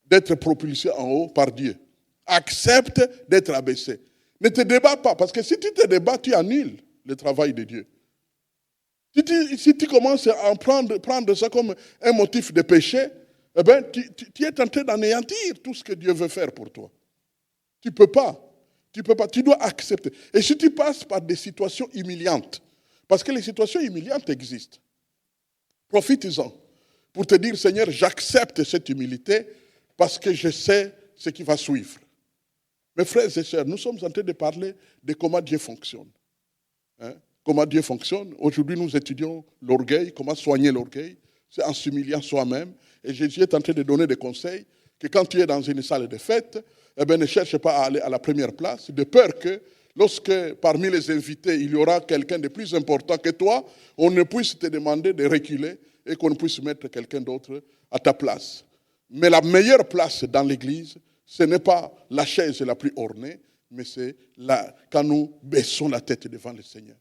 d'être propulsé en haut par Dieu. Accepte d'être abaissé. Ne te débats pas, parce que si tu te débats, tu annules le travail de Dieu. Si tu commences à prendre ça comme un motif de péché, eh bien, tu es en train d'anéantir tout ce que Dieu veut faire pour toi. Tu ne peux pas. Tu peux pas. Tu dois accepter. Et si tu passes par des situations humiliantes, parce que les situations humiliantes existent, profite-en pour te dire, Seigneur, j'accepte cette humilité parce que je sais ce qui va suivre. Mes frères et sœurs, nous sommes en train de parler de comment Dieu fonctionne. Hein? Comment Dieu fonctionne. Aujourd'hui, nous étudions l'orgueil, comment soigner l'orgueil. C'est en s'humiliant soi-même. Et Jésus est en train de donner des conseils que quand tu es dans une salle de fête, eh bien, ne cherche pas à aller à la première place, de peur que lorsque parmi les invités, il y aura quelqu'un de plus important que toi, on ne puisse te demander de reculer et qu'on puisse mettre quelqu'un d'autre à ta place. Mais la meilleure place dans l'église, ce n'est pas la chaise la plus ornée, mais c'est quand nous baissons la tête devant le Seigneur.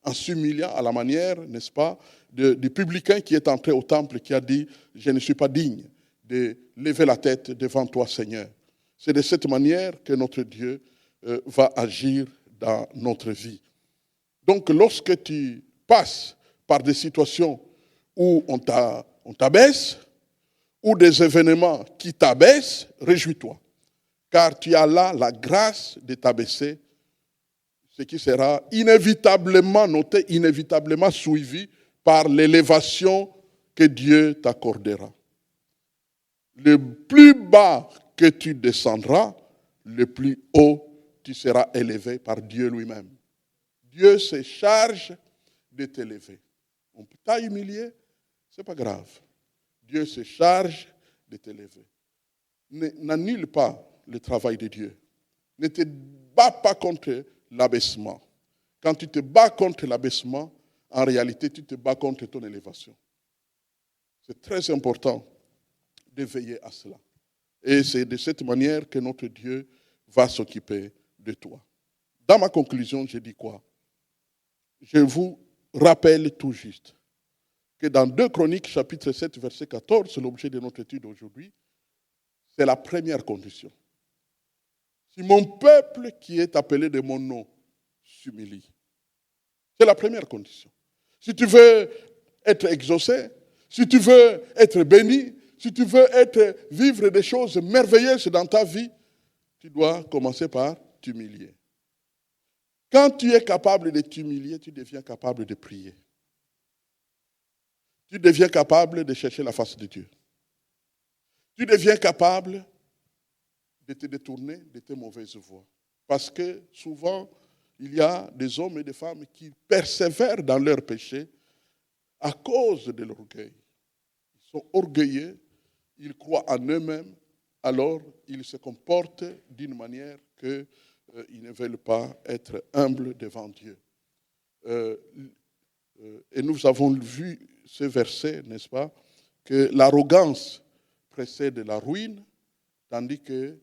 En s'humiliant à la manière, n'est-ce pas, du publicain qui est entré au temple, qui a dit « Je ne suis pas digne de lever la tête devant toi, Seigneur ». C'est de cette manière que notre Dieu va agir dans notre vie. Donc, lorsque tu passes par des situations où on t'abaisse, ou des événements qui t'abaissent, réjouis-toi. Car tu as là la grâce de t'abaisser, ce qui sera inévitablement noté, inévitablement suivi par l'élévation que Dieu t'accordera. Le plus bas que tu descendras, le plus haut tu seras élevé par Dieu lui-même. Dieu se charge de t'élever. On t'a humilié, ce n'est pas grave. Dieu se charge de t'élever. N'annule pas le travail de Dieu. Ne te bats pas contre l'abaissement. Quand tu te bats contre l'abaissement, en réalité, tu te bats contre ton élévation. C'est très important de veiller à cela. Et c'est de cette manière que notre Dieu va s'occuper de toi. Dans ma conclusion, je dis quoi? Je vous rappelle tout juste que dans 2 Chroniques, chapitre 7, verset 14, c'est l'objet de notre étude aujourd'hui, c'est la première condition. Si mon peuple qui est appelé de mon nom s'humilie, c'est la première condition. Si tu veux être exaucé, si tu veux être béni, si tu veux vivre des choses merveilleuses dans ta vie, tu dois commencer par t'humilier. Quand tu es capable de t'humilier, tu deviens capable de prier. Tu deviens capable de chercher la face de Dieu. Tu deviens capable de te détourner de tes mauvaises voies. Parce que souvent, il y a des hommes et des femmes qui persévèrent dans leur péché à cause de l'orgueil. Ils sont orgueilleux, ils croient en eux-mêmes, alors ils se comportent d'une manière qu'ils ne veulent pas être humbles devant Dieu. Et nous avons vu ce verset, n'est-ce pas, que l'arrogance précède la ruine, tandis que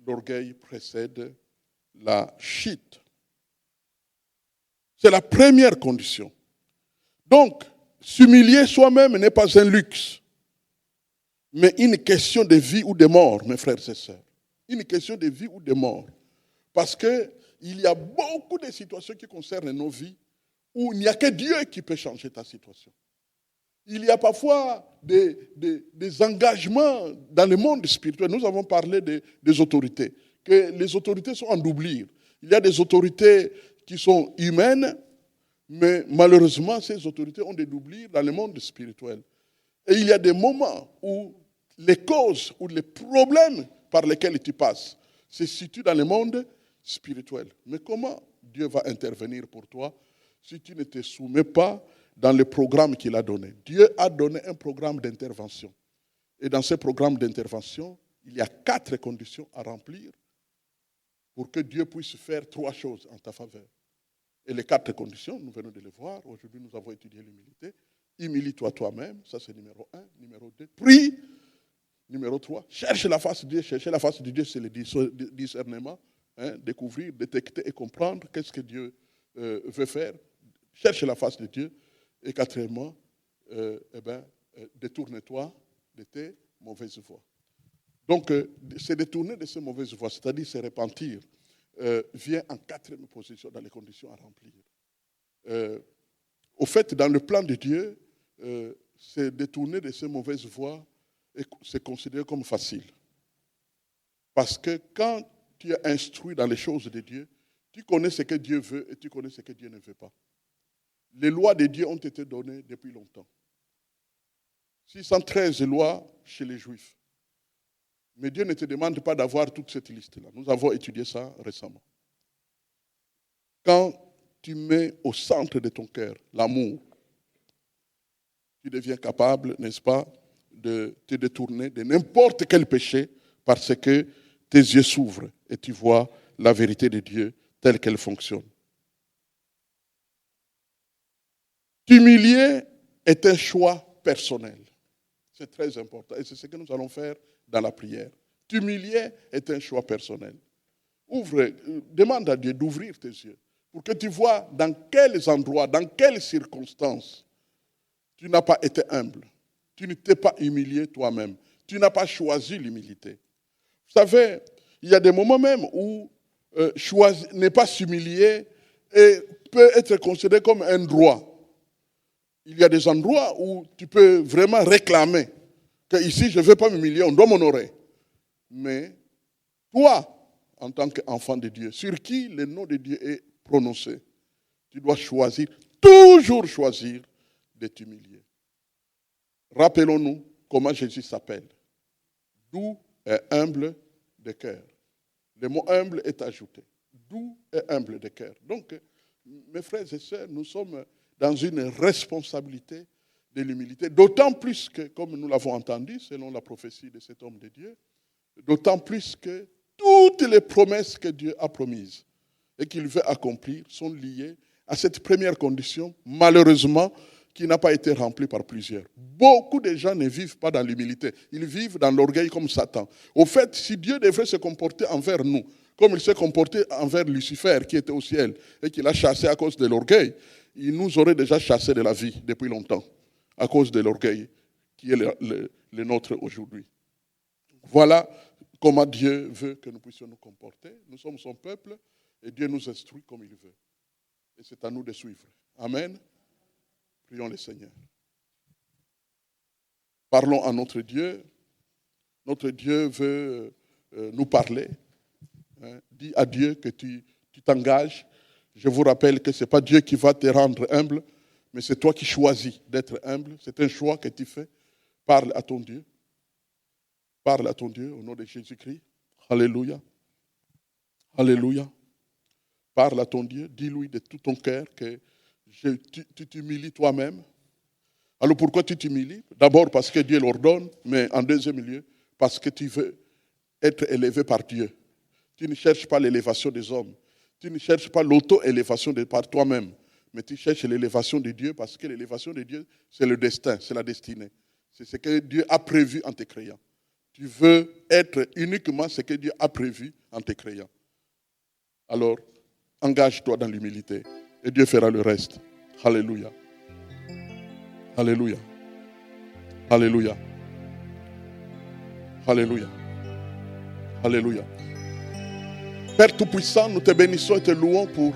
l'orgueil précède la chute. C'est la première condition. Donc, s'humilier soi-même n'est pas un luxe, mais une question de vie ou de mort, mes frères et sœurs. Une question de vie ou de mort. Parce qu'il y a beaucoup de situations qui concernent nos vies où il n'y a que Dieu qui peut changer ta situation. Il y a parfois des engagements dans le monde spirituel. Nous avons parlé des autorités, que les autorités sont en doublure. Il y a des autorités qui sont humaines, mais malheureusement, ces autorités ont des doublures dans le monde spirituel. Et il y a des moments où les causes ou les problèmes par lesquels tu passes se situent dans le monde spirituel. Mais comment Dieu va intervenir pour toi si tu ne te soumets pas dans le programme qu'il a donné? Dieu a donné un programme d'intervention. Et dans ce programme d'intervention, il y a 4 conditions à remplir pour que Dieu puisse faire 3 choses en ta faveur. Et les 4 conditions, nous venons de les voir. Aujourd'hui, nous avons étudié l'humilité. Humilie-toi toi-même, ça c'est numéro 1. Numéro 2, prie. Numéro 3, cherche la face de Dieu. Chercher la face de Dieu, c'est le discernement. Découvrir, détecter et comprendre qu'est-ce que Dieu veut faire. Cherche la face de Dieu. Et 4, détourne-toi de tes mauvaises voies. Donc, se détourner de ces mauvaises voies, c'est-à-dire se repentir, vient en 4e position dans les conditions à remplir. au fait, dans le plan de Dieu, se détourner de ces mauvaises voies et c'est considéré comme facile. Parce que quand tu es instruit dans les choses de Dieu, tu connais ce que Dieu veut et tu connais ce que Dieu ne veut pas. Les lois de Dieu ont été données depuis longtemps. 613 lois chez les Juifs. Mais Dieu ne te demande pas d'avoir toute cette liste-là. Nous avons étudié ça récemment. Quand tu mets au centre de ton cœur l'amour, tu deviens capable, n'est-ce pas, de te détourner de n'importe quel péché parce que tes yeux s'ouvrent et tu vois la vérité de Dieu telle qu'elle fonctionne. T'humilier est un choix personnel. C'est très important et c'est ce que nous allons faire dans la prière. T'humilier est un choix personnel. Demande à Dieu d'ouvrir tes yeux pour que tu vois dans quels endroits, dans quelles circonstances tu n'as pas été humble. Tu ne t'es pas humilié toi-même. Tu n'as pas choisi l'humilité. Vous savez, il y a des moments même où ne pas s'humilier peut être considéré comme un droit. Il y a des endroits où tu peux vraiment réclamer que ici, je ne veux pas m'humilier, on doit m'honorer. Mais toi, en tant qu'enfant de Dieu, sur qui le nom de Dieu est prononcé, tu dois choisir, toujours choisir de t'humilier. Rappelons-nous comment Jésus s'appelle. Doux et humble de cœur. Le mot humble est ajouté. Doux et humble de cœur. Donc, mes frères et sœurs, nous sommes dans une responsabilité de l'humilité. D'autant plus que, comme nous l'avons entendu, selon la prophétie de cet homme de Dieu, d'autant plus que toutes les promesses que Dieu a promises et qu'il veut accomplir sont liées à cette première condition, malheureusement, qui n'a pas été remplie par plusieurs. Beaucoup de gens ne vivent pas dans l'humilité. Ils vivent dans l'orgueil comme Satan. Au fait, si Dieu devrait se comporter envers nous, comme il s'est comporté envers Lucifer, qui était au ciel, et qu'il a chassé à cause de l'orgueil, il nous aurait déjà chassé de la vie depuis longtemps, à cause de l'orgueil qui est le nôtre aujourd'hui. Voilà comment Dieu veut que nous puissions nous comporter. Nous sommes son peuple et Dieu nous instruit comme il veut. Et c'est à nous de suivre. Amen. Prions le Seigneur. Parlons à notre Dieu. Notre Dieu veut nous parler. Dis à Dieu que tu t'engages. Je vous rappelle que ce n'est pas Dieu qui va te rendre humble, mais c'est toi qui choisis d'être humble. C'est un choix que tu fais. Parle à ton Dieu. Parle à ton Dieu au nom de Jésus-Christ. Alléluia. Alléluia. Parle à ton Dieu. Dis-lui de tout ton cœur que tu t'humilies toi-même. Alors pourquoi tu t'humilies? D'abord parce que Dieu l'ordonne, mais en deuxième lieu, parce que tu veux être élevé par Dieu. Tu ne cherches pas l'élévation des hommes. Tu ne cherches pas l'auto-élévation par toi-même, mais tu cherches l'élévation de Dieu parce que l'élévation de Dieu, c'est le destin, c'est la destinée. C'est ce que Dieu a prévu en te créant. Tu veux être uniquement ce que Dieu a prévu en te créant. Alors, engage-toi dans l'humilité et Dieu fera le reste. Alléluia. Alléluia. Alléluia. Alléluia. Alléluia. Père Tout-Puissant, nous te bénissons et te louons pour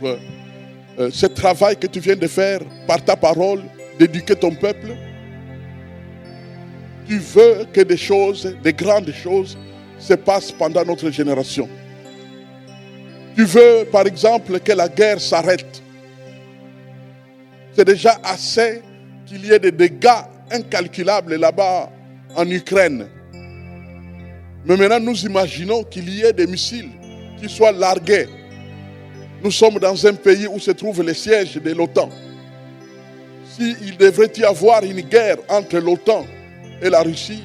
ce travail que tu viens de faire par ta parole, d'éduquer ton peuple. Tu veux que des choses, des grandes choses, se passent pendant notre génération. Tu veux, par exemple, que la guerre s'arrête. C'est déjà assez qu'il y ait des dégâts incalculables là-bas en Ukraine. Mais maintenant, nous imaginons qu'il y ait des missiles qui soient largués. Nous sommes dans un pays où se trouve le siège de l'OTAN. S'il devrait y avoir une guerre entre l'OTAN et la Russie,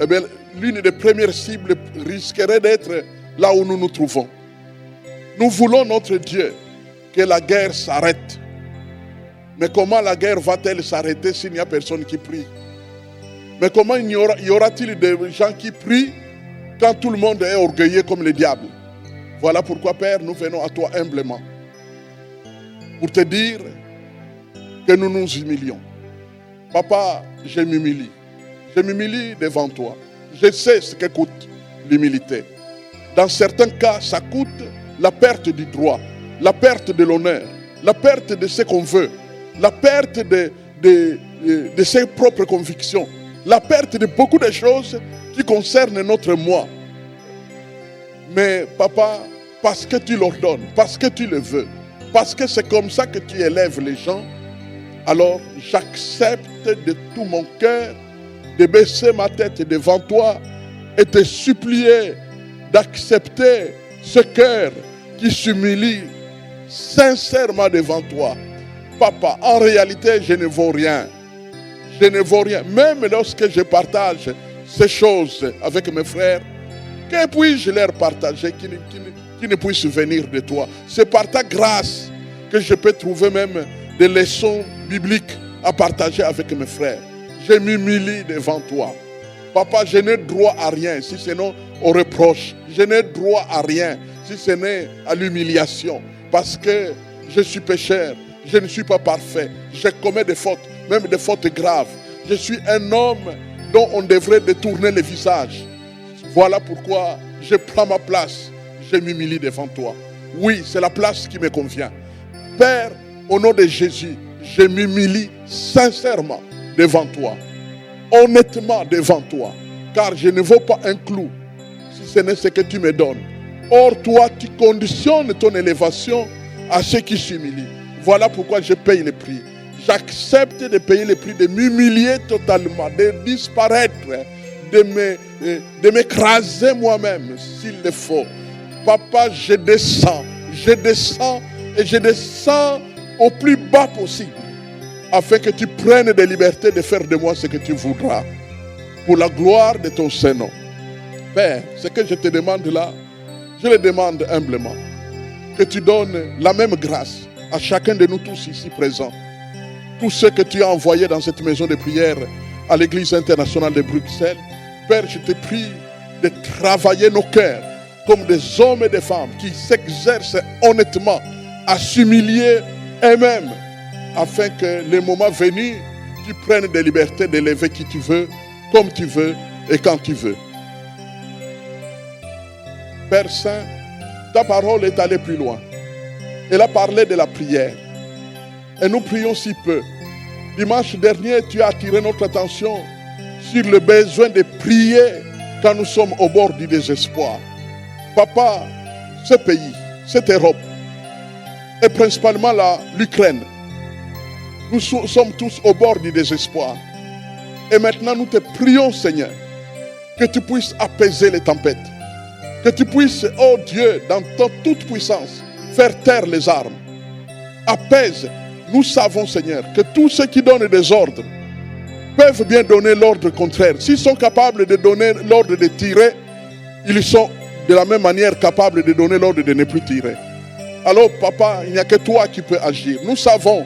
eh bien, l'une des premières cibles risquerait d'être là où nous nous trouvons. Nous voulons, notre Dieu, que la guerre s'arrête. Mais comment la guerre va-t-elle s'arrêter s'il n'y a personne qui prie? Mais comment y aura-t-il des gens qui prient quand tout le monde est orgueilleux comme le diable? Voilà pourquoi, Père, nous venons à toi humblement pour te dire que nous nous humilions. Papa, je m'humilie. Je m'humilie devant toi. Je sais ce que coûte l'humilité. Dans certains cas, ça coûte la perte du droit, la perte de l'honneur, la perte de ce qu'on veut, la perte de ses propres convictions, la perte de beaucoup de choses qui concernent notre moi. Mais papa, parce que tu l'ordonnes, parce que tu le veux, parce que c'est comme ça que tu élèves les gens, alors j'accepte de tout mon cœur de baisser ma tête devant toi et te supplier d'accepter ce cœur qui s'humilie sincèrement devant toi. Papa, en réalité, je ne vaux rien. Je ne vaux rien. Même lorsque je partage ces choses avec mes frères, que puis-je leur partager qui ne puisse venir de toi? C'est par ta grâce que je peux trouver même des leçons bibliques à partager avec mes frères. Je m'humilie devant toi. Papa, je n'ai droit à rien, si ce n'est au reproche. Je n'ai droit à rien, si ce n'est à l'humiliation. Parce que je suis pécheur, je ne suis pas parfait. Je commets des fautes, même des fautes graves. Je suis un homme dont on devrait détourner le visage. Voilà pourquoi je prends ma place, je m'humilie devant toi. Oui, c'est la place qui me convient. Père, au nom de Jésus, je m'humilie sincèrement devant toi, honnêtement devant toi, car je ne vaux pas un clou si ce n'est ce que tu me donnes. Or, toi, tu conditionnes ton élévation à ceux qui s'humilient. Voilà pourquoi je paye le prix. J'accepte de payer le prix, de m'humilier totalement, de disparaître, de m'écraser moi-même s'il le faut. Papa, je descends et je descends au plus bas possible afin que tu prennes des libertés de faire de moi ce que tu voudras pour la gloire de ton Saint-Nom. Père, ce que je te demande là, je le demande humblement, que tu donnes la même grâce à chacun de nous tous ici présents, tous ceux que tu as envoyés dans cette maison de prière à l'Église internationale de Bruxelles. Père, je te prie de travailler nos cœurs comme des hommes et des femmes qui s'exercent honnêtement à s'humilier eux-mêmes afin que le moment venu, tu prennes des libertés d'élever qui tu veux, comme tu veux et quand tu veux. Père Saint, ta parole est allée plus loin. Elle a parlé de la prière. Et nous prions si peu. Dimanche dernier, tu as attiré notre attention sur le besoin de prier quand nous sommes au bord du désespoir. Papa, ce pays, cette Europe, et principalement l'Ukraine, nous sommes tous au bord du désespoir. Et maintenant, nous te prions, Seigneur, que tu puisses apaiser les tempêtes. Que tu puisses, oh Dieu, dans ta toute puissance, faire taire les armes. Apaise. Nous savons, Seigneur, que tous ceux qui donnent des ordres peuvent bien donner l'ordre contraire. S'ils sont capables de donner l'ordre de tirer, ils sont de la même manière capables de donner l'ordre de ne plus tirer. Alors, papa, il n'y a que toi qui peux agir. Nous savons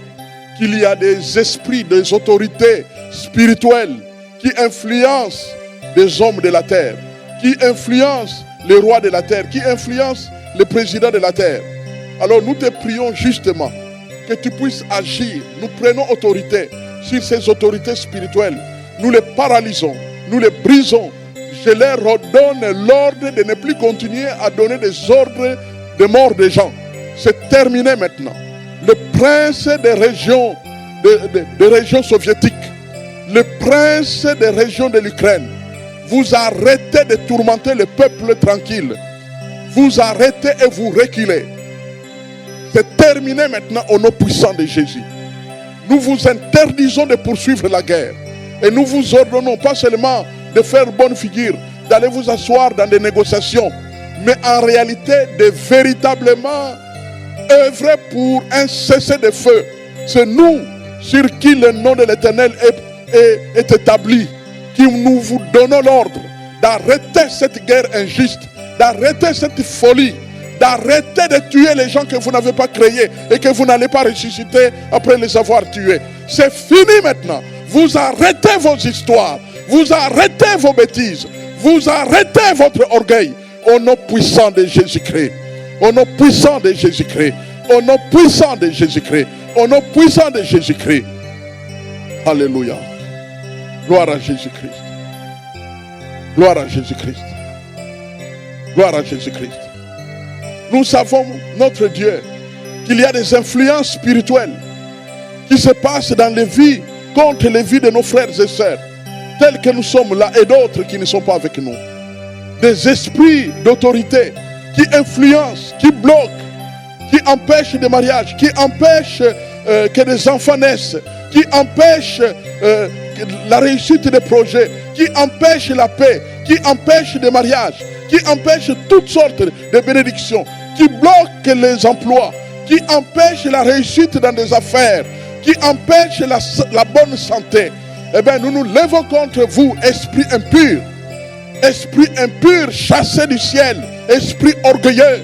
qu'il y a des esprits, des autorités spirituelles qui influencent des hommes de la terre, qui influencent les rois de la terre, qui influencent les présidents de la terre. Alors, nous te prions justement que tu puisses agir. Nous prenons autorité sur ces autorités spirituelles. Nous les paralysons, nous les brisons. Je leur redonne l'ordre de ne plus continuer à donner des ordres de mort des gens. C'est terminé maintenant. Le prince des régions, des régions soviétiques, le prince des régions de l'Ukraine, vous arrêtez de tourmenter le peuple tranquille. Vous arrêtez et vous reculez. C'est terminé maintenant au nom puissant de Jésus. Nous vous interdisons de poursuivre la guerre. Et nous vous ordonnons pas seulement de faire bonne figure, d'aller vous asseoir dans des négociations, mais en réalité de véritablement œuvrer pour un cessez-le-feu. C'est nous sur qui le nom de l'Éternel est établi, qui nous vous donnons l'ordre d'arrêter cette guerre injuste, d'arrêter cette folie, d'arrêter de tuer les gens que vous n'avez pas créés et que vous n'allez pas ressusciter après les avoir tués. C'est fini maintenant. Vous arrêtez vos histoires, vous arrêtez vos bêtises, vous arrêtez votre orgueil au nom puissant de Jésus-Christ. Au nom puissant de Jésus-Christ. Au nom puissant de Jésus-Christ. Au nom puissant de Jésus-Christ. Alléluia. Gloire à Jésus-Christ. Gloire à Jésus-Christ. Gloire à Jésus-Christ. Nous savons, notre Dieu, qu'il y a des influences spirituelles qui se passent dans les vies, contre les vies de nos frères et sœurs, tels que nous sommes là, et d'autres qui ne sont pas avec nous. Des esprits d'autorité qui influencent, qui bloquent, qui empêchent des mariages, qui empêchent que des enfants naissent, qui empêchent la réussite des projets, qui empêchent la paix, qui empêchent des mariages, qui empêchent toutes sortes de bénédictions, qui bloquent les emplois, qui empêchent la réussite dans des affaires, qui empêchent la bonne santé. Eh bien, nous nous levons contre vous, esprit impur. Esprit impur, chassé du ciel, esprit orgueilleux.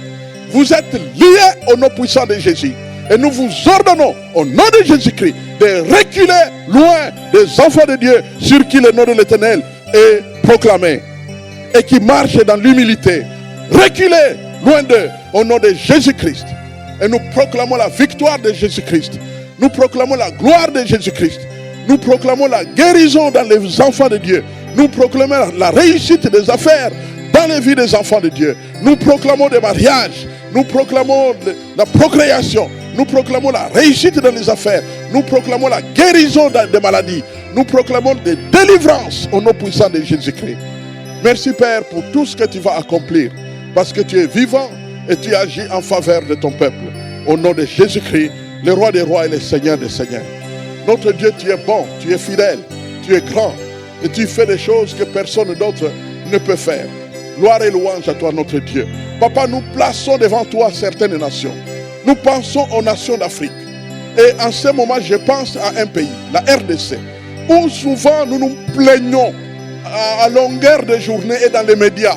Vous êtes liés au nom puissant de Jésus. Et nous vous ordonnons, au nom de Jésus-Christ, de reculer loin des enfants de Dieu sur qui le nom de l'Éternel est proclamé. Et qui marchent dans l'humilité. Reculez loin d'eux, au nom de Jésus-Christ. Et nous proclamons la victoire de Jésus-Christ. Nous proclamons la gloire de Jésus-Christ. Nous proclamons la guérison dans les enfants de Dieu. Nous proclamons la réussite des affaires dans les vies des enfants de Dieu. Nous proclamons des mariages. Nous proclamons la procréation. Nous proclamons la réussite dans les affaires. Nous proclamons la guérison des maladies. Nous proclamons des délivrances au nom puissant de Jésus-Christ. Merci Père pour tout ce que tu vas accomplir. Parce que tu es vivant et tu agis en faveur de ton peuple. Au nom de Jésus-Christ, le roi des rois et le seigneur des seigneurs. Notre Dieu, tu es bon, tu es fidèle, tu es grand. Et tu fais des choses que personne d'autre ne peut faire. Gloire et louange à toi, notre Dieu. Papa, nous plaçons devant toi certaines nations. Nous pensons aux nations d'Afrique. Et en ce moment, je pense à un pays, la RDC, où souvent nous nous plaignons à longueur de journée et dans les médias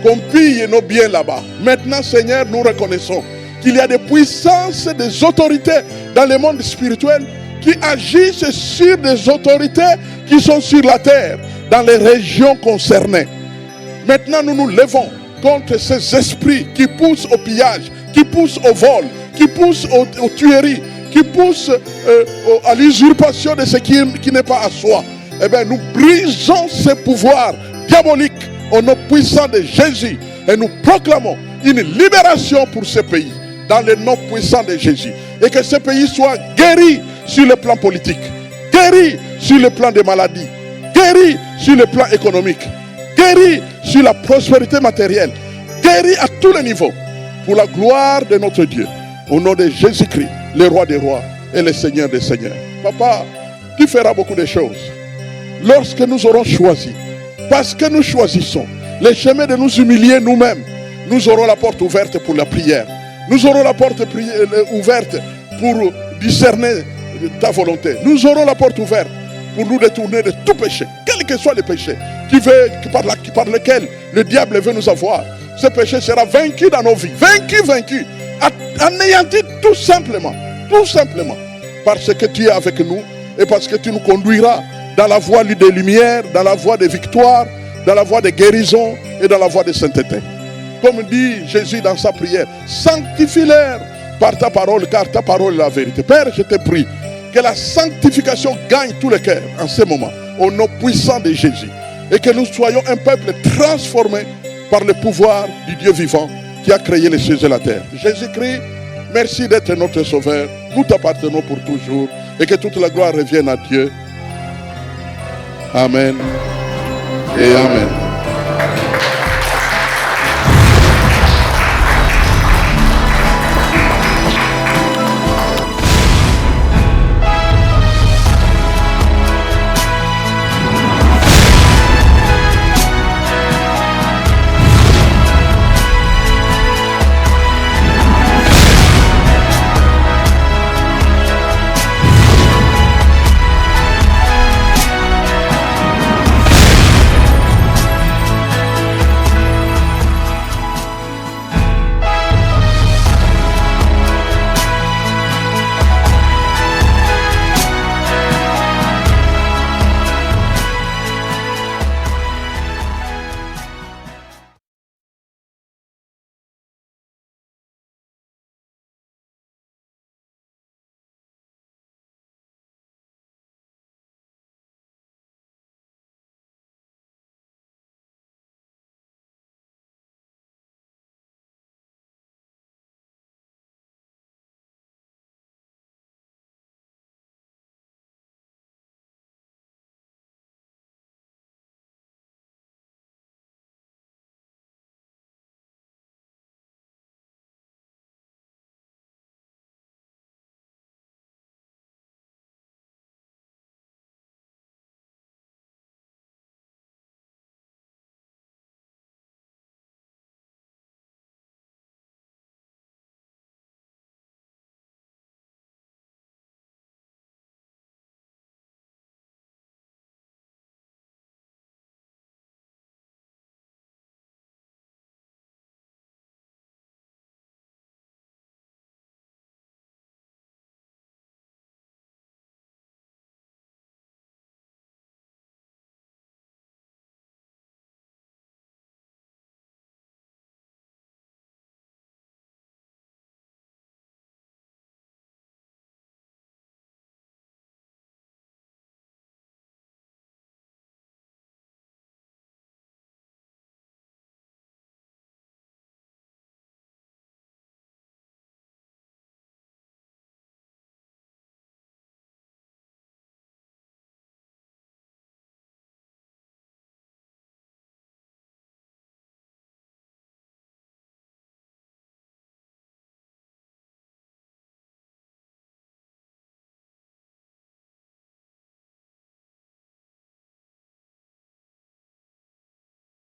qu'on pille nos biens là-bas. Maintenant, Seigneur, nous reconnaissons qu'il y a des puissances, des autorités dans le monde spirituel qui agissent sur des autorités qui sont sur la terre, dans les régions concernées. Maintenant, nous nous levons contre ces esprits qui poussent au pillage, qui poussent au vol, qui poussent aux tueries, qui poussent à l'usurpation de ce qui n'est pas à soi. Eh bien, nous brisons ces pouvoirs diaboliques au nom puissant de Jésus et nous proclamons une libération pour ce pays dans le nom puissant de Jésus. Et que ce pays soit guéri sur le plan politique, guéri sur le plan des maladies, guéri sur le plan économique, guéri sur la prospérité matérielle, guéri à tous les niveaux pour la gloire de notre Dieu. Au nom de Jésus-Christ, le roi des rois et le seigneur des seigneurs. Papa, tu feras beaucoup de choses. Lorsque nous aurons choisi, parce que nous choisissons le chemin de nous humilier nous-mêmes, nous aurons la porte ouverte pour la prière. Nous aurons la porte ouverte pour discerner ta volonté. Nous aurons la porte ouverte pour nous détourner de tout péché, quel que soit le péché par lequel le diable veut nous avoir. Ce péché sera vaincu dans nos vies. Vaincu. Anéanti tout simplement. Parce que tu es avec nous et parce que tu nous conduiras dans la voie des lumières, dans la voie des victoires, dans la voie des guérisons et dans la voie de sainteté. Comme dit Jésus dans sa prière, sanctifie-leur par ta parole, car ta parole est la vérité. Père, je te prie que la sanctification gagne tous les cœurs en ce moment, au nom puissant de Jésus. Et que nous soyons un peuple transformé par le pouvoir du Dieu vivant qui a créé les cieux et la terre. Jésus-Christ, merci d'être notre sauveur. Nous t'appartenons pour toujours. Et que toute la gloire revienne à Dieu. Amen et amen.